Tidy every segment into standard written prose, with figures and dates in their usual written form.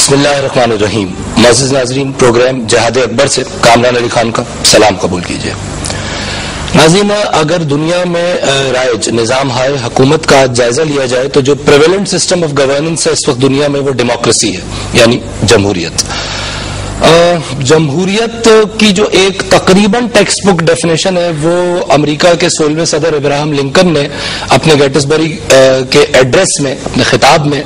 بسم اللہ الرحمن الرحیم. معزز ناظرین، پروگرام جہاد اکبر سے کامران علی خان کا سلام قبول کیجیے. ناظرین، اگر دنیا میں رائج نظام ہائے حکومت کا جائزہ لیا جائے تو جو پریویلنٹ سسٹم آف گورننس ہے اس وقت دنیا میں وہ ڈیموکریسی ہے، یعنی جمہوریت. جمہوریت کی جو ایک تقریباً ٹیکسٹ بک ڈیفینیشن ہے وہ امریکہ کے 16ویں صدر ابراہم لنکن نے اپنے گیٹسبری کے ایڈریس میں، اپنے خطاب میں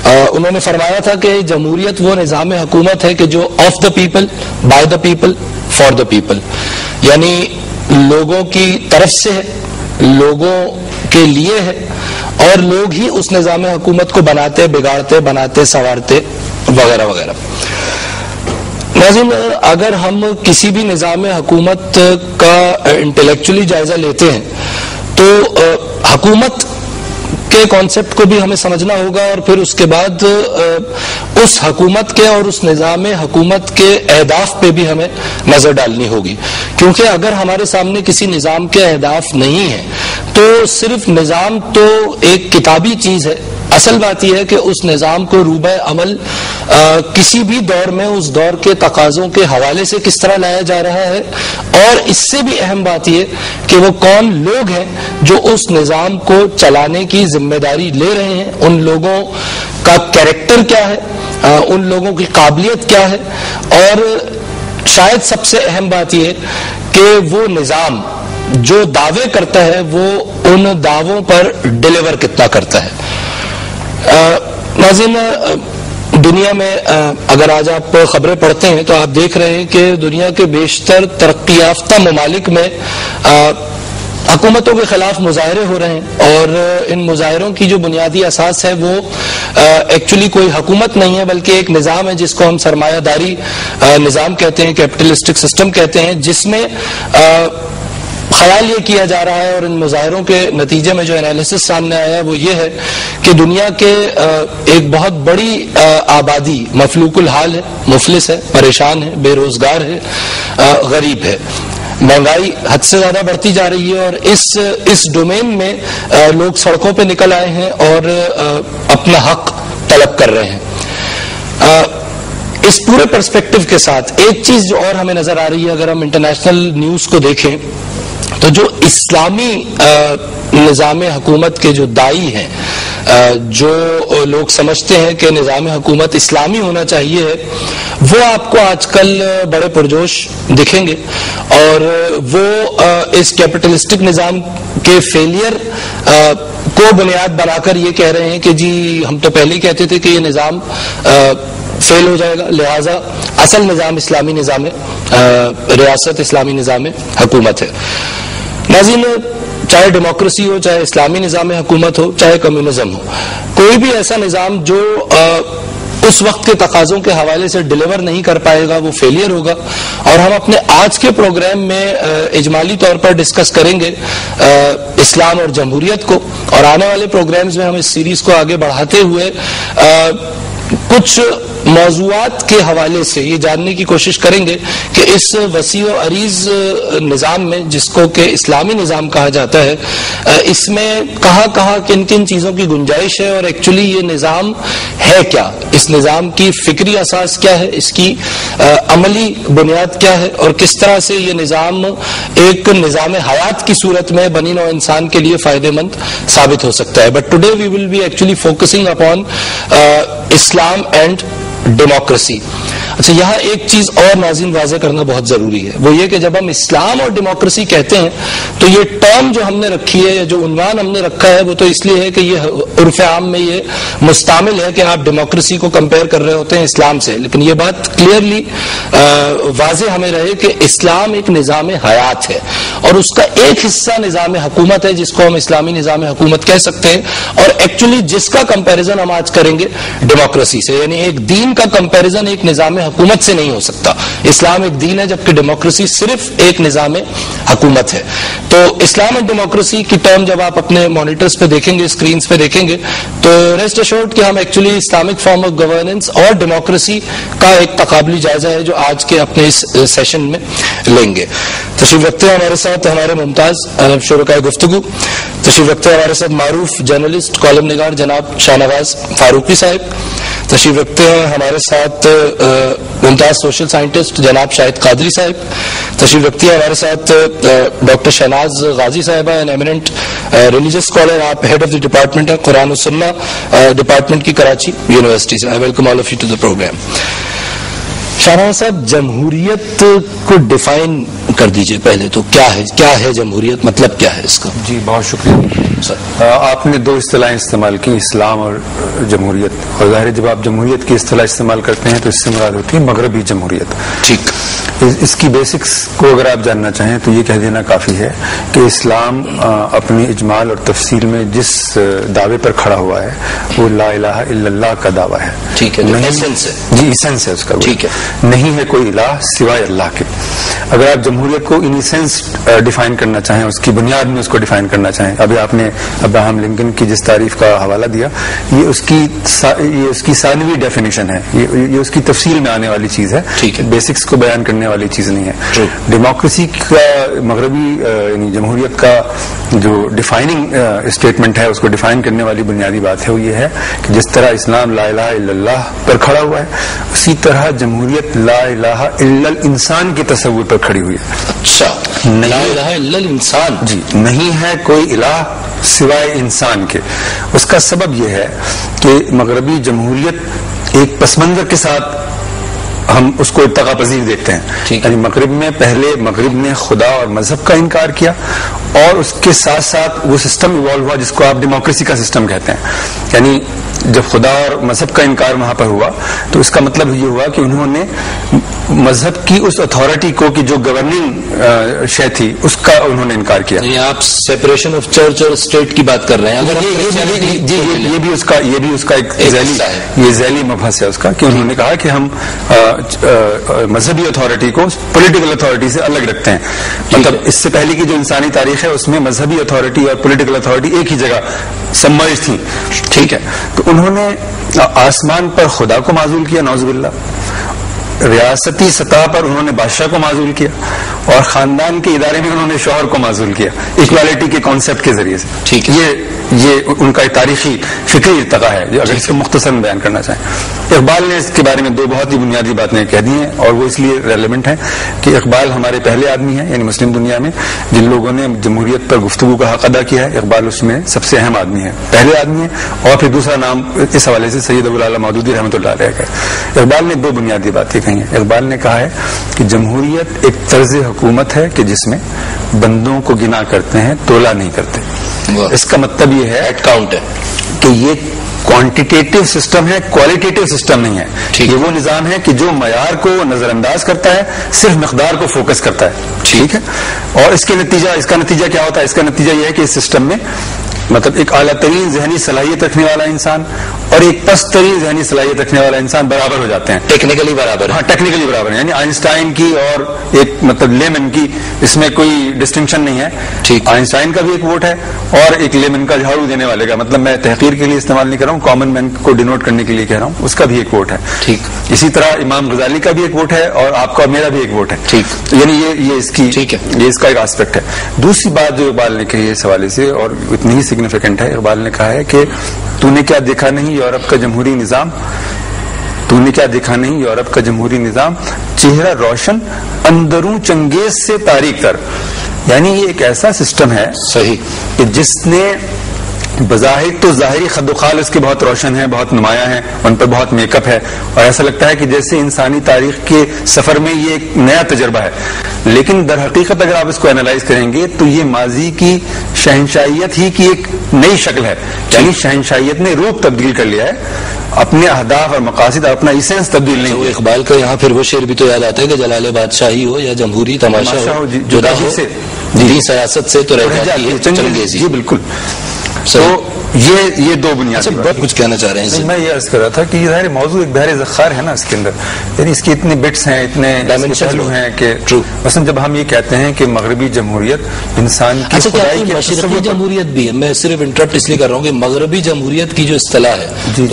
انہوں نے فرمایا تھا کہ جمہوریت وہ نظام حکومت ہے کہ جو of the people, by the people, for the people, یعنی لوگوں کی طرف سے ہے، لوگوں کے لیے ہے، اور لوگ ہی اس نظام حکومت کو بناتے، بگاڑتے، بناتے، سنوارتے وغیرہ وغیرہ. ناظرین، اگر ہم کسی بھی نظام حکومت کا انٹلیکچولی جائزہ لیتے ہیں تو حکومت کے کانسیپٹ کو بھی ہمیں سمجھنا ہوگا، اور پھر اس کے بعد اس حکومت کے اور اس نظام حکومت کے اہداف پہ بھی ہمیں نظر ڈالنی ہوگی. کیونکہ اگر ہمارے سامنے کسی نظام کے اہداف نہیں ہیں تو صرف نظام تو ایک کتابی چیز ہے. اصل بات یہ ہے کہ اس نظام کو روبہ عمل کسی بھی دور میں اس دور کے تقاضوں کے حوالے سے کس طرح لایا جا رہا ہے، اور اس سے بھی اہم بات یہ کہ وہ کون لوگ ہیں جو اس نظام کو چلانے کی ذمہ داری لے رہے ہیں، ان لوگوں کا کیریکٹر کیا ہے، ان لوگوں کی قابلیت کیا ہے، اور شاید سب سے اہم بات یہ کہ وہ نظام جو دعوے کرتا ہے وہ ان دعووں پر ڈیلیور کتنا کرتا ہے. ناظرین، دنیا میں اگر آج آپ خبریں پڑھتے ہیں تو آپ دیکھ رہے ہیں کہ دنیا کے بیشتر ترقی یافتہ ممالک میں حکومتوں کے خلاف مظاہرے ہو رہے ہیں، اور ان مظاہروں کی جو بنیادی اساس ہے وہ ایکچولی کوئی حکومت نہیں ہے بلکہ ایک نظام ہے جس کو ہم سرمایہ داری نظام کہتے ہیں، کیپٹلسٹک سسٹم کہتے ہیں، جس میں خیال یہ کیا جا رہا ہے، اور ان مظاہروں کے نتیجے میں جو انالیسس سامنے آیا ہے وہ یہ ہے کہ دنیا کے ایک بہت بڑی آبادی مفلوک الحال ہے، مفلس ہے، پریشان ہے، بے روزگار ہے، غریب ہے. مہنگائی حد سے زیادہ بڑھتی جا رہی ہے، اور اس ڈومین میں لوگ سڑکوں پہ نکل آئے ہیں اور اپنا حق طلب کر رہے ہیں. اس پورے پرسپیکٹو کے ساتھ ایک چیز جو اور ہمیں نظر آ رہی ہے، اگر ہم انٹرنیشنل نیوز کو دیکھیں تو جو اسلامی نظام حکومت کے جو داعی ہیں، جو لوگ سمجھتے ہیں کہ نظام حکومت اسلامی ہونا چاہیے، وہ آپ کو آج کل بڑے پرجوش دکھیں گے، اور وہ اس کیپٹلسٹک نظام کے فیلئر کو بنیاد بنا کر یہ کہہ رہے ہیں کہ جی ہم تو پہلے ہی کہتے تھے کہ یہ نظام فیل ہو جائے گا، لہذا اصل نظام اسلامی نظام ریاست، اسلامی نظام حکومت ہے. ناظرین، چاہے ڈیموکریسی ہو، چاہے اسلامی نظام حکومت ہو، چاہے کمیونزم ہو، کوئی بھی ایسا نظام جو اس وقت کے تقاضوں کے حوالے سے ڈیلیور نہیں کر پائے گا وہ فیلئر ہوگا. اور ہم اپنے آج کے پروگرام میں اجمالی طور پر ڈسکس کریں گے اسلام اور جمہوریت کو، اور آنے والے پروگرامز میں ہم اس سیریز کو آگے بڑھاتے ہوئے کچھ موضوعات کے حوالے سے یہ جاننے کی کوشش کریں گے کہ اس وسیع و عریض نظام میں، جس کو کہ اسلامی نظام کہا جاتا ہے، اس میں کہاں کہاں کن کن چیزوں کی گنجائش ہے، اور ایکچولی یہ نظام ہے کیا، اس نظام کی فکری اساس کیا ہے، اس کی عملی بنیاد کیا ہے، اور کس طرح سے یہ نظام ایک نظام حیات کی صورت میں بنی نوع انسان کے لیے فائدہ مند ثابت ہو سکتا ہے. But today we will be actually focusing upon Islam and democracy. اچھا، یہاں ایک چیز اور ناظرین واضح کرنا بہت ضروری ہے، وہ یہ کہ جب ہم اسلام اور ڈیموکریسی کہتے ہیں تو یہ ٹرم جو ہم نے رکھی ہے، یا جو عنوان ہم نے رکھا ہے، وہ تو اس لیے ہے کہ یہ عرف عام میں یہ مستعمل ہے کہ آپ ڈیموکریسی کو کمپیئر کر رہے ہوتے ہیں اسلام سے، لیکن یہ بات کلیئرلی واضح ہمیں رہے کہ اسلام ایک نظام حیات ہے، اور اس کا ایک حصہ نظام حکومت ہے جس کو ہم اسلامی نظام حکومت کہہ سکتے ہیں، اور ایکچولی جس کا کمپیریزن ہم آج کریں گے ڈیموکریسی سے، یعنی ایک دین کا کمپیریزن ایک نظام حکومت سے نہیں ہو سکتا. اسلام ایک دین ہے جبکہ ڈیموکریسی صرف ایک نظام حکومت ہے. تو اسلام اور ڈیموکریسی کی ٹرم جب آپ اپنے مانیٹرز پہ دیکھیں گے، اسکرینز پہ دیکھیں گے، تو ریسٹ ایشورڈ کہ ہم actually Islamic form of governance اور ڈیموکریسی کا ایک تقابلی جائزہ ہے جو آج کے اپنے اس سیشن میں لیں گے. تشریف رکھتے ہیں ہمارے ساتھ ہمارے ممتاز شرکائے گفتگو. تشریف رکھتے ہیں ہمارے ساتھ معروف جرنلسٹ، کالم نگار جناب شاہ نواز فاروقی صاحب. تشریف رکھتے ہیں ہمارے ساتھ ممتاز سوشل سائنٹسٹ جناب شاہد قادری صاحب. تشریف رکھتی ہیں ہمارے ساتھ ڈاکٹر شہناز غازی صاحبہ, این ایمیننٹ ریلیجس اسکالر. آپ ہیڈ آف دی ڈپارٹمنٹ ہیں قرآن و سنہ ڈپارٹمنٹ کی کراچی یونیورسٹی سے. I welcome all of you to the program. Shahnawaz صاحب, جمہوریت کو ڈیفائن کر دیجئے پہلے تو. کیا ہے جمہوریت, مطلب کیا ہے اس کا؟ جی بہت شکریہ. آپ نے 2 اصطلاحیں استعمال کی, اسلام اور جمہوریت. اور ظاہر ہے جب آپ جمہوریت کی اصطلاح استعمال کرتے ہیں تو اس سے مراد ہوتی ہے مغربی جمہوریت. ٹھیک. اس کی بیسکس کو اگر آپ جاننا چاہیں تو یہ کہہ دینا کافی ہے کہ اسلام اپنی اجمال اور تفصیل میں جس دعوے پر کھڑا ہوا ہے وہ لا الہ الا اللہ کا دعویٰ ہے. ٹھیک ہے, ایسنس ہے. جی ایسنس ہے اس کا. ٹھیک ہے. نہیں ہے کوئی الہ سوائے اللہ کے. اگر آپ جمہوریت کو ان سینس ڈیفائن کرنا چاہیں, اس کی بنیاد میں اس کو ڈیفائن کرنا چاہیں, ابھی آپ نے ابراہم لنکن کی جس تعریف کا حوالہ دیا, یہ اس کی ثانوی ڈیفینیشن ہے, یہ اس کی تفصیل میں آنے والی چیز ہے. بیسکس کو بیان کرنے والی چیز نہیں ہے. ڈیموکریسی کا مغربی یعنی جمہوریت کا جو ڈیفائننگ اسٹیٹمنٹ ہے, اس کو ڈیفائن کرنے والی بنیادی بات ہے وہ یہ ہے کہ جس طرح اسلام لا الہ الا اللہ پر کھڑا ہوا ہے, اسی طرح جمہوریت لا الہ الا الانسان کے تصور پر کھڑی ہوئی ہے. اچھا, لا الہ الا الانسان. جی, نہیں ہے کوئی الہ سوائے انسان کے. اس کا سبب یہ ہے کہ مغربی جمہوریت ایک پس منظر کے ساتھ ہم اس کو ارتقا پذیر دیکھتے ہیں. یعنی مغرب میں پہلے مغرب نے خدا اور مذہب کا انکار کیا, اور اس کے ساتھ ساتھ وہ سسٹم ایوالو ہوا جس کو آپ ڈیموکریسی کا سسٹم کہتے ہیں. یعنی جب خدا اور مذہب کا انکار وہاں پر ہوا تو اس کا مطلب یہ ہوا کہ انہوں نے مذہب کی اس اتھارٹی کو کہ جو گورننگ شے تھی اس کا انہوں نے انکار کیا. آپ سیپریشن آف چرچ اور اسٹیٹ کی بات کر رہے ہیں. یہ بھی اس کا ایک ذیلی مبحث ہے اس کا, کہ انہوں نے کہا کہ ہم مذہبی اتھارٹی کو پولیٹیکل اتھارٹی سے الگ رکھتے ہیں. مطلب اس سے پہلے کی جو انسانی تاریخ ہے اس میں مذہبی اتھارٹی اور پولیٹیکل اتھارٹی ایک ہی جگہ سمرج تھی. ٹھیک ہے, تو انہوں نے آسمان پر خدا کو معزول کیا, نعوذ باللہ. ریاستی سطح پر انہوں نے بادشاہ کو معزول کیا, اور خاندان کے ادارے میں انہوں نے شوہر کو معزول کیا ایکوالٹی کے کانسیپٹ کے ذریعے سے. ٹھیک, یہ ان کا تاریخی فکری ارتقا ہے اگر اس کو مختصر بیان کرنا چاہیں. اقبال نے اس کے بارے میں 2 بہت ہی بنیادی باتیں کہہ دی ہیں, اور وہ اس لیے ریلیونٹ ہیں کہ اقبال ہمارے پہلے آدمی ہیں, یعنی مسلم دنیا میں جن لوگوں نے جمہوریت پر گفتگو کا حق ادا کیا ہے, اقبال اس میں سب سے اہم آدمی ہے, پہلے آدمی ہے. اور پھر دوسرا نام اس حوالے سے سید ابو الاعلی مودودی رحمۃ اللہ علیہ کا. اقبال نے 2 بنیادی باتیں کہی ہیں. اقبال نے کہا ہے کہ جمہوریت ایک طرز حکومت ہے کہ جس میں بندوں کو گنا کرتے ہیں, تولا نہیں کرتے. اس کا مطلب یہ ہے کاؤنٹ ہے کہ یہ کوانٹیٹیو سسٹم ہے, کوالٹیٹیو سسٹم نہیں ہے. یہ وہ نظام ہے کہ جو معیار کو نظر انداز کرتا ہے, صرف مقدار کو فوکس کرتا ہے. ٹھیک ہے, اور اس کا نتیجہ کیا ہوتا ہے؟ اس کا نتیجہ یہ ہے کہ اس سسٹم میں مطلب ایک اعلیٰ ترین ذہنی صلاحیت رکھنے والا انسان اور ایک پست ترین ذہنی صلاحیت رکھنے والا انسان برابر ہو جاتے ہیں. ٹیکنیکلی برابر. ہاں, ٹیکنیکلی برابر ہے. یعنی آئنسٹائن کی اور ایک مطلب لیمن کی اس میں کوئی ڈسٹنکشن نہیں ہے. ٹھیک, آئنسٹائن کا بھی ایک ووٹ ہے اور ایک لیمن کا جھاڑو دینے والے کا, مطلب میں تحقیر کے لیے استعمال نہیں کر رہا ہوں, کامن مین کو ڈینوٹ کرنے کے لیے کہہ رہا ہوں, اس کا بھی ایک ووٹ ہے. ٹھیک, اسی طرح امام غزالی کا بھی ایک ووٹ ہے اور آپ کا اور میرا بھی ایک ووٹ ہے. ٹھیک, یعنی یہ اس کی یہ اس کا ایک آسپیکٹ ہے. دوسری بات جو اقبال نے کہی اس حوالے سے اور اتنی ہی سگنیفیکنٹ ہے, اقبال نے کہا ہے کہ تو نے کیا دیکھا نہیں یورپ کا جمہوری نظام, تو نے کیا دیکھا نہیں یورپ کا جمہوری نظام, چہرہ روشن اندروں چنگیز سے تاریک تر. یعنی یہ ایک ایسا سسٹم ہے صحیح کہ جس نے بظاہر تو ظاہری خد و خال اس کے بہت روشن ہیں, بہت نمایاں ہیں, ان پر بہت میک اپ ہے, اور ایسا لگتا ہے کہ جیسے انسانی تاریخ کے سفر میں یہ ایک نیا تجربہ ہے. لیکن در حقیقت اگر آپ اس کو اینالائز کریں گے تو یہ ماضی کی شہنشاہیت ہی کی ایک نئی شکل ہے. یعنی شہنشاہیت نے روپ تبدیل کر لیا ہے, اپنے اہداف اور مقاصد اور اپنا ایسنس تبدیل نہیں ہوا. اقبال کا یہاں پھر وہ شعر بھی تو یاد آتا ہے کہ جلال بادشاہی ہو یا جمہوری تماشا ہو, جدا ہو دینی سیاست سے تو رہ جاتی ہے چنگیزی. جی بالکل. تو یہ 2 بنیادی بہت کچھ کہنا چاہ رہے ہیں. میں یہ عرض کر رہا تھا کہ یہ ظاہر موضوع ایک بحر ذخار ہے نا اس کے اندر, یعنی اس کے اتنے بٹس ہیں, اتنے پہلو ہیں کہ مثلا جب ہم یہ کہتے ہیں کہ مغربی جمہوریت انسان کی خدائی کی مشرقی جمہوریت بھی ہے, میں صرف انٹرپٹ اس لیے کر رہا ہوں کہ مغربی جمہوریت کی جو اصطلاح ہے,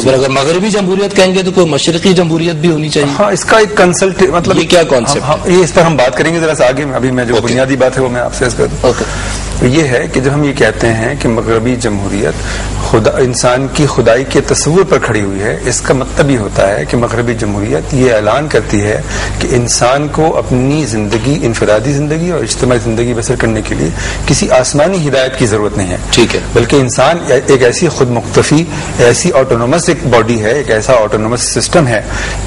اگر مغربی جمہوریت کہیں گے تو کوئی مشرقی جمہوریت بھی ہونی چاہیے. ہاں, اس کا ایک کنسلٹ مطلب یہ کیا کانسیپٹ, یہ اس پر ہم بات کریں گے ذرا سا آگے. ابھی میں جو بنیادی بات ہے وہ میں آپ سے عرض کر دوں. یہ ہے کہ جب ہم یہ کہتے ہیں کہ مغربی جمہوریت انسان کی خدائی کے تصور پر کھڑی ہوئی ہے، اس کا مطلب یہ ہوتا ہے کہ مغربی جمہوریت یہ اعلان کرتی ہے کہ انسان کو اپنی زندگی، انفرادی زندگی اور اجتماعی زندگی بسر کرنے کے لیے کسی آسمانی ہدایت کی ضرورت نہیں ہے، ٹھیک ہے، بلکہ انسان ایک ایسی خود مختفی، ایسی آٹونومس ایک باڈی ہے، ایک ایسا آٹونومس سسٹم ہے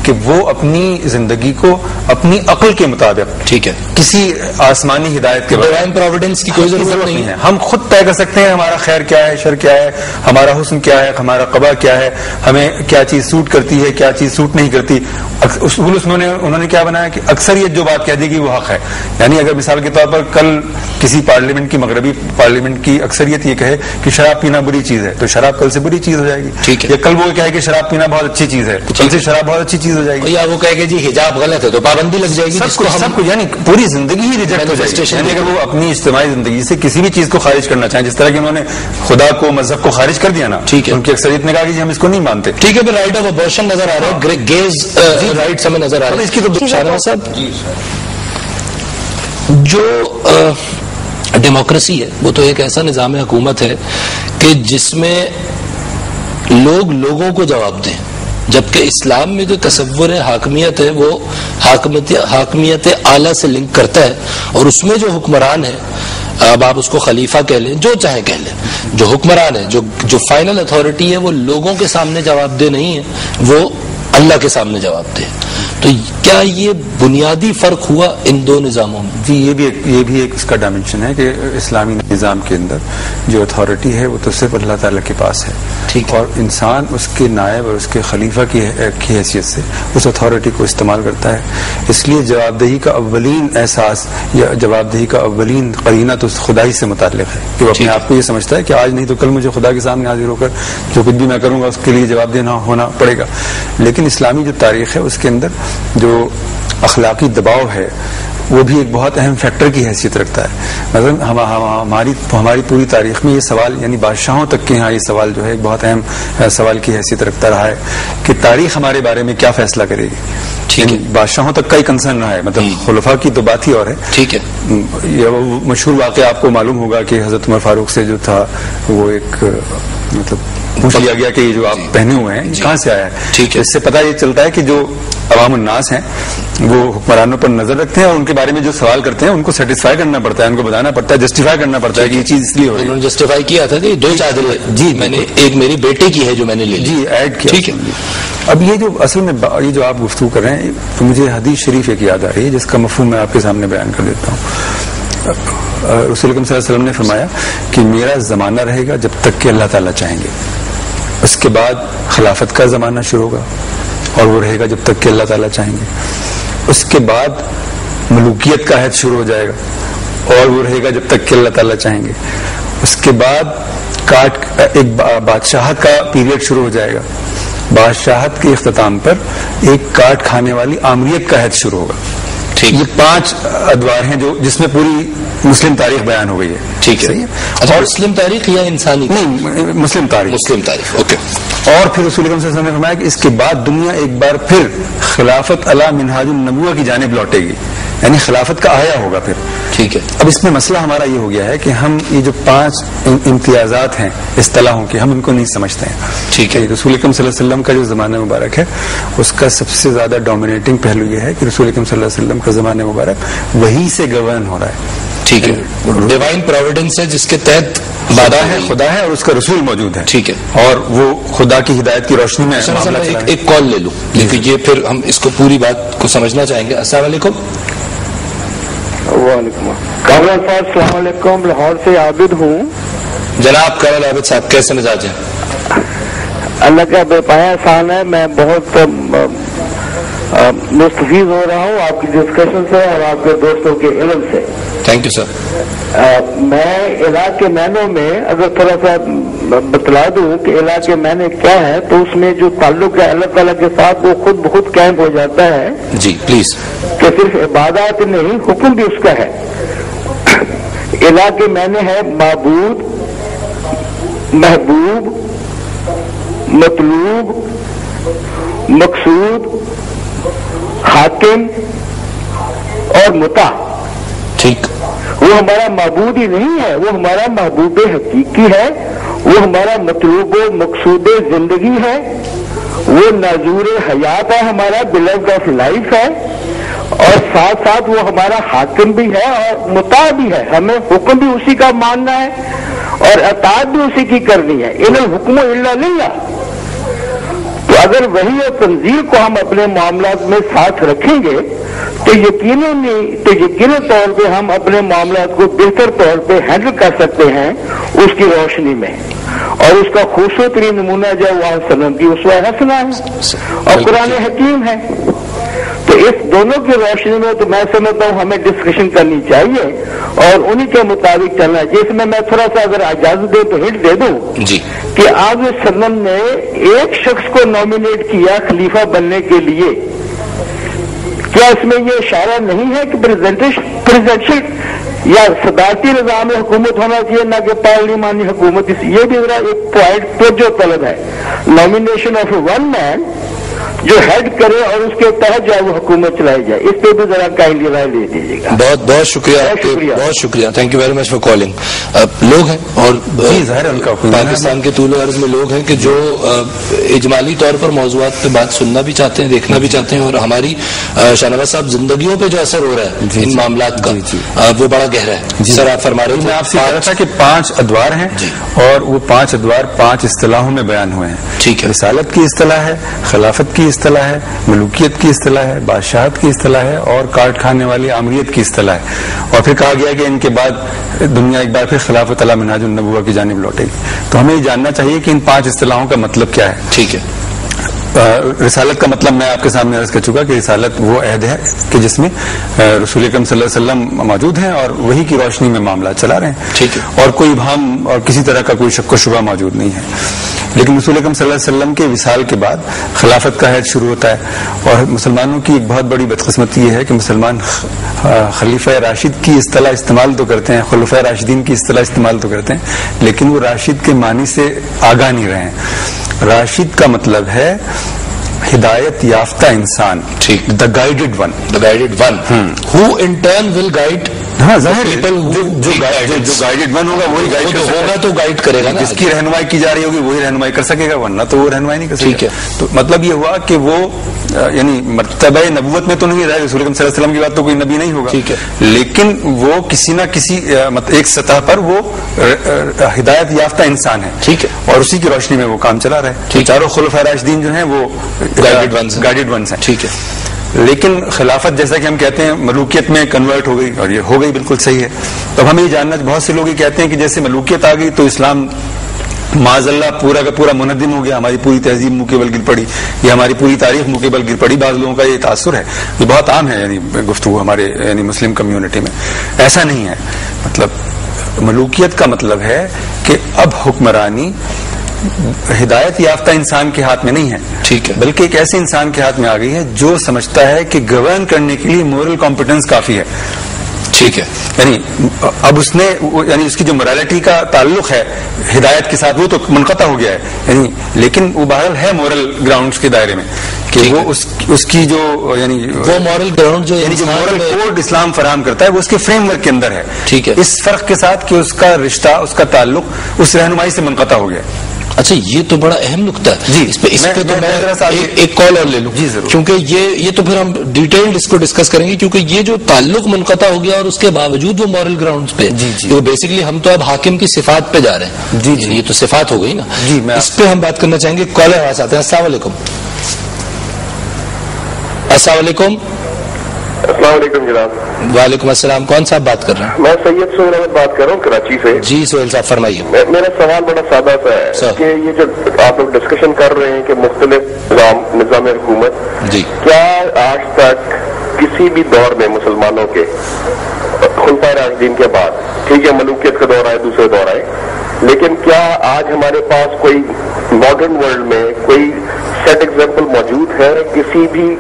کہ وہ اپنی زندگی کو اپنی عقل کے مطابق، ٹھیک ہے، کسی آسمانی ہدایت کے ڈیوائن پروویڈنس کی کوئی ضرورت نہیں ہے. ہم خود طے کر سکتے ہیں ہمارا خیر کیا ہے، شر کیا ہے، ہمارا حسن کیا ہے، ہمارا قبا کیا ہے، ہمیں کیا چیز سوٹ کرتی ہے، کیا چیز سوٹ نہیں کرتی. اصول انہوں نے کیا بنایا کہ اکثریت جو بات کہہ دے گی وہ حق ہے. یعنی اگر مثال کے طور پر کل کسی پارلیمنٹ کی، مغربی پارلیمنٹ کی اکثریت یہ کہے کہ شراب پینا بری چیز ہے، تو شراب کل سے بری چیز ہو جائے گی. ٹھیک ہے. یا کل وہ کہے کہ شراب پینا بہت اچھی چیز ہے، کل سے شراب بہت اچھی چیز ہو جائے گی. یا وہ کہے کہ جی حجاب غلط ہے تو پابندی لگ جائے گی. سب کچھ یعنی پوری زندگی ہی ریجیکٹ ہو جائے گی. یعنی اگر وہ اپنی اجتماعی زندگی سے کسی بھی چیز کو خارج کرنا چاہیں، جس طرح کہ انہوں نے خدا کو، مذہب کو خارج کر دیا نا، ٹھیک ہے، ان کی اکثریت نے کہا کہ جی ہم اس کو نہیں مانتے. ٹھیک ہے، پھر رائٹ آف ابورشن نظر آ رہا ہے، گیز رائٹس ہمیں نظر آ رہا ہے. اس کی تو شاہنواز صاحب جو ڈیموکریسی ہے وہ تو ایک ایسا نظام حکومت ہے کہ جس میں لوگ لوگوں کو جواب دیں، جبکہ اسلام میں جو تصور حاکمیت ہے وہ حاکمیت اعلیٰ سے لنک کرتا ہے، اور اس میں جو حکمران ہے، اب آپ اس کو خلیفہ کہہ لیں، جو چاہیں کہہ لیں، جو حکمران ہے، جو فائنل اتھارٹی ہے، وہ لوگوں کے سامنے جواب دہ نہیں ہے، وہ اللہ کے سامنے جواب دے. تو کیا یہ بنیادی فرق ہوا ان دو نظاموں میں؟ جی یہ بھی ایک اس کا ڈائمنشن ہے کہ اسلامی نظام کے اندر جو اتھارٹی ہے وہ تو صرف اللہ تعالیٰ کے پاس ہے، ٹھیک، اور انسان اس کے نائب اور اس کے خلیفہ کی حیثیت سے اس اتھارٹی کو استعمال کرتا ہے. اس لیے جواب دہی کا اولین احساس یا جواب دہی کا اولین قرینہ تو خدائی سے متعلق ہے کہ وہ اپنے آپ کو یہ سمجھتا ہے کہ آج نہیں تو کل مجھے خدا کے سامنے حاضر ہو کر جو کچھ بھی میں کروں گا اس کے لیے جواب دینا ہونا پڑے گا. لیکن اسلامی جو تاریخ ہے اس کے اندر جو اخلاقی دباؤ ہے وہ بھی ایک بہت اہم فیکٹر کی حیثیت رکھتا ہے. مثلا ہماری پوری تاریخ میں یہ سوال، یعنی بادشاہوں تک کے ہاں یہ سوال جو ہے ایک بہت اہم سوال کی حیثیت رکھتا رہا ہے کہ تاریخ ہمارے بارے میں کیا فیصلہ کرے گی. ٹھیک ہے، بادشاہوں تک کا ہی کنسرن رہا ہے، مطلب خلفاء کی تو بات ہی اور ہے. ٹھیک ہے، یہ مشہور واقعہ آپ کو معلوم ہوگا کہ حضرت عمر فاروق سے جو تھا وہ ایک مطلب پوچھ لیا گیا کہ یہ جو آپ پہنے ہوئے ہیں کہاں سے آیا ہے. ٹھیک ہے، اس سے پتہ یہ چلتا ہے کہ جو عوام الناس ہیں وہ حکمرانوں پر نظر رکھتے ہیں اور ان کے بارے میں جو سوال کرتے ہیں ان کو سیٹسفائی کرنا پڑتا ہے، ان کو بتانا پڑتا ہے، جسٹیفائی کرنا پڑتا ہے کہ یہ چیز اس لیے ہو رہی ہے. انہوں نے جسٹیفائی کیا تھا کہ 2 چادریں جی میں نے، ایک میری بیٹے کی ہے جو میں نے لی، جی ایڈ کیا. ٹھیک ہے، اب یہ جو اصل میں یہ جو آپ گفتگو کر رہے ہیں تو مجھے حدیث شریف ایک یاد آ رہی ہے جس کا مفہوم میں آپ کے سامنے بیان کر دیتا ہوں. رسول اکرم صلی اللہ علیہ وسلم نے فرمایا کہ میرا زمانہ رہے گا جب تک کہ اللہ تعالیٰ چاہیں گے، اس کے بعد خلافت کا زمانہ شروع ہوگا اور وہ رہے گا جب تک کہ اللہ تعالیٰ چاہیں گے. اس کے بعد ملوکیت کا عہد شروع ہو جائے گا اور وہ رہے گا جب تک کہ اللہ تعالیٰ چاہیں گے. اس کے بعد ایک بادشاہت کا پیریڈ شروع ہو جائے گا. بادشاہت کے اختتام پر ایک کاٹ کھانے والی آمریت کا عہد شروع ہوگا. ٹھیک، یہ 5 ادوار ہیں جو جس میں پوری مسلم تاریخ بیان ہو گئی ہے. ٹھیک ہے، اور مسلم تاریخ یا انسانی نہیں، مسلم تاریخ. اوکے. اور پھر رسول اکرم صلی اللہ علیہ وسلم نے فرمایا کہ اس کے بعد دنیا ایک بار پھر خلافت علی منہاج النبوہ کی جانب لوٹے گی، یعنی خلافت کا آیا ہوگا پھر. ٹھیک ہے، اب اس میں مسئلہ ہمارا یہ ہو گیا ہے کہ ہم یہ جو 5 امتیازات ہیں اصطلاحوں کے، ہم ان کو نہیں سمجھتے ہیں. ٹھیک ہے، رسول اکرم صلی اللہ علیہ وسلم کا جو زمانہ مبارک ہے اس کا سب سے زیادہ ڈومینیٹنگ پہلو یہ ہے کہ رسول اکرم صلی اللہ علیہ وسلم کا زمانہ مبارک وہی سے گورن ہو رہا ہے. ٹھیک ہے، ڈیوائن پروویڈنس ہے جس کے تحت خدا ہے اور اس کا رسول موجود ہے. ٹھیک ہے، اور وہ خدا کی ہدایت کی روشنی میں. ایک کال لے لوں کیونکہ یہ پھر ہم اس کو پوری بات کو سمجھنا چاہیں گے. السلام علیکم. وعلیکم کامران صاحب السلام علیکم، لاہور سے عابد ہوں. جناب کامران عابد صاحب کیسے مزاج ہیں؟ اللہ کا بے پایا احسان ہے، میں بہت مستفید ہو رہا ہوں آپ کی ڈسکشن سے اور آپ کے دوستوں کے علم سے. Thank you sir. میں علاج کے معنوں میں اگر تھوڑا سا بتلا دوں کہ علاج کے معنی کیا ہے تو اس میں جو تعلق ہے اللہ تعالیٰ کے ساتھ وہ خود بخود قائم ہو جاتا ہے. جی پلیز. کہ صرف عبادات نہیں، حکم بھی اس کا ہے. علاج کے معنی ہے معبود، محبوب، مطلوب، مقصود، حاکم اور مطاع. ٹھیک. وہ ہمارا معبود ہی نہیں ہے، وہ ہمارا محبوب حقیقی ہے، وہ ہمارا مطلوب و مقصود زندگی ہے، وہ ناظور حیات ہے، ہمارا بلوڈ آف لائف ہے، اور ساتھ ساتھ وہ ہمارا حاکم بھی ہے اور مطاع بھی ہے. ہمیں حکم بھی اسی کا ماننا ہے اور اطاعت بھی اسی کی کرنی ہے. ان الحکم الا للہ. تو اگر وہی اور تنزیل کو ہم اپنے معاملات میں ساتھ رکھیں گے تو یقینی طور پہ ہم اپنے معاملات کو بہتر طور پہ ہینڈل کر سکتے ہیں اس کی روشنی میں. اور اس کا خوبصورت ترین نمونہ جو وہاں وسلم کی اسوہ حسنہ ہے اور قرآن حکیم ہے. تو اس دونوں کی روشنی میں تو میں سمجھتا ہوں ہمیں ڈسکشن کرنی چاہیے اور انہی کے مطابق چلنا ہے. جس میں تھوڑا سا اگر اجازت دے تو ہنٹ دے دوں جی کہ آپ وسلم نے ایک شخص کو نامینیٹ کیا خلیفہ بننے کے لیے. کیا اس میں یہ اشارہ نہیں ہے کہ پریزیڈنشل یا صدارتی نظام حکومت ہونا چاہیے نہ کہ پارلیمانی حکومت؟ یہ بھی ذرا ایک پوائنٹ توجہ طلب ہے. نامینیشن آف ون مین جو ہیڈ کرے اور اس کے تحت جو ہے وہ حکومت چلائی جائے. اس پہ بھی ذرا کائنڈلی رائے لے دیجیے گا. بہت بہت شکریہ، بہت شکریہ. Thank you very much for calling. لوگ ہیں اور پاکستان کے طول و عرض میں لوگ ہیں کہ جو اجمالی طور پر موضوعات پہ بات سننا بھی چاہتے ہیں، دیکھنا بھی چاہتے ہیں، اور ہماری شاہنواز صاحب زندگیوں پہ جو اثر ہو رہا ہے ان معاملات کا وہ بڑا گہرا ہے. سر آپ فرما رہے ہیں. میں آپ سے کہہ رہا تھا کہ 5 ادوار ہیں اور وہ 5 ادوار 5 اصطلاحوں میں بیان ہوئے ہیں. ٹھیک ہے. رسالت کی اصطلاح ہے، خلافت کی اصطلاح ہے، ملوکیت کی اصطلاح ہے، بادشاہت کی اصطلاح ہے اور کاٹ کھانے والی آمریت کی اصطلاح ہے. اور پھر کہا گیا کہ ان کے بعد دنیا ایک بار پھر خلافت علی منہاج النبوہ کی جانب لوٹے گی. تو ہمیں یہ جاننا چاہیے کہ ان 5 اصطلاحوں کا مطلب کیا ہے. ٹھیک ہے. رسالت کا مطلب میں آپ کے سامنے عرض کر چکا کہ رسالت وہ عہد ہے کہ جس میں رسول اکرم صلی اللہ علیہ وسلم موجود ہیں اور وہی کی روشنی میں معاملات چلا رہے ہیں. ٹھیک ہے. اور کوئی ابہام اور کسی طرح کا کوئی شک و شبہ موجود نہیں ہے. لیکن رسول اکرم صلی اللہ علیہ وسلم کے وصال کے بعد خلافت کا عہد شروع ہوتا ہے اور مسلمانوں کی ایک بہت بڑی بدقسمتی یہ ہے کہ مسلمان خلیفہ راشد کی اصطلاح استعمال تو کرتے ہیں، خلفۂ راشدین کی اصطلاح استعمال تو کرتے ہیں، لیکن وہ راشد کے معنی سے آگاہ نہیں رہے ہیں. راشد کا مطلب ہے ہدایت یافتہ انسان. ٹھیک. The guided one. The guided one who in turn will guide. ہاں ظاہر ہے جو گائیڈڈ ون ہوگا وہی گائیڈ ہوگا تو گائیڈ کرے گا. جس کی رہنمائی کی جا رہی ہوگی وہی رہنمائی کر سکے گا، ورنہ تو وہ رہنمائی نہیں کر سکے گا. ٹھیک ہے. تو مطلب یہ ہوا کہ وہ یعنی مرتبہ نبوت میں تو نہیں رہا، رسول اکرم صلی اللہ علیہ وسلم کی بات تو کوئی نبی نہیں ہوگا. ٹھیک ہے. لیکن وہ کسی نہ کسی ایک سطح پر وہ ہدایت یافتہ انسان ہے. ٹھیک ہے. اور اسی کی روشنی میں وہ کام چلا رہا ہے. چاروں خلفائے راشدین جو ہیں وہ گائیڈڈ ونس ہیں. ٹھیک ہے. لیکن خلافت جیسا کہ ہم کہتے ہیں ملوکیت میں کنورٹ ہو گئی اور یہ ہو گئی بالکل صحیح ہے. تو ہمیں یہ جاننا، بہت سے لوگ یہ کہتے ہیں کہ جیسے ملوکیت آ گئی تو اسلام معاذ اللہ پورا کا پورا منہدم ہو گیا، ہماری پوری تہذیب منہ کے بل گر پڑی یا ہماری پوری تاریخ منہ کے بل گر پڑی. بعض لوگوں کا یہ تاثر ہے، یہ بہت عام ہے یعنی گفتگو ہمارے یعنی مسلم کمیونٹی میں. ایسا نہیں ہے. مطلب ملوکیت کا مطلب ہے کہ اب حکمرانی ہدایت یافتہ انسان کے ہاتھ میں نہیں ہے. ٹھیک ہے. بلکہ ایک ایسے انسان کے ہاتھ میں آ گئی ہے جو سمجھتا ہے کہ گورن کرنے کے لیے مورل کمپیٹنس کافی ہے. ٹھیک ہے. یعنی اب اس نے یعنی اس کی جو مورالٹی کا تعلق ہے ہدایت کے ساتھ وہ تو منقطع ہو گیا ہے یعنی، لیکن وہ بہرحال ہے مورل گراؤنڈز کے دائرے میں کہ وہ اس کی جو یعنی وہ مورل گراؤنڈ جو یعنی جو مورل کوڈ اسلام فراہم کرتا ہے وہ اس کے فریم ورک کے اندر ہے. ٹھیک ہے. اس فرق کے ساتھ کہ اس کا رشتہ، اس کا تعلق اس رہنمائی سے منقطع ہو گیا. اچھا یہ تو بڑا اہم نقطہ ہے. جی اس پہ تو میں ایک کال اور لے لوں. جی ضرور. کیونکہ یہ تو پھر ہم ڈیٹیلڈ اس کو ڈسکس کریں گے کیونکہ یہ جو تعلق منقطع ہو گیا اور اس کے باوجود وہ مورل گراؤنڈز پہ تو بیسکلی ہم تو اب حاکم کی صفات پہ جا رہے ہیں. جی جی یہ تو صفات ہو گئی نا. جی اس پہ ہم بات کرنا چاہیں گے. کالر آواز آتے ہیں. السلام علیکم. السلام علیکم. السلام علیکم جناب. وعلیکم السلام. کون صاحب بات کر رہے ہیں؟ میں سید سہیل احمد بات کر رہا ہوں کراچی سے. جی سہیل صاحب فرمائیے. میرا سوال بڑا سادہ سا ہے کہ یہ جو آپ لوگ ڈسکشن کر رہے ہیں کہ مختلف نظام حکومت، جی کیا آج تک کسی بھی دور میں مسلمانوں کے خلفائے راشدین کے بعد، ٹھیک ہے ملوکیت کا دور آئے، دوسرے دور آئے، لیکن کیا آج ہمارے پاس کوئی ماڈرن ورلڈ میں کوئی سیٹ ایگزامپل موجود ہے کسی بھی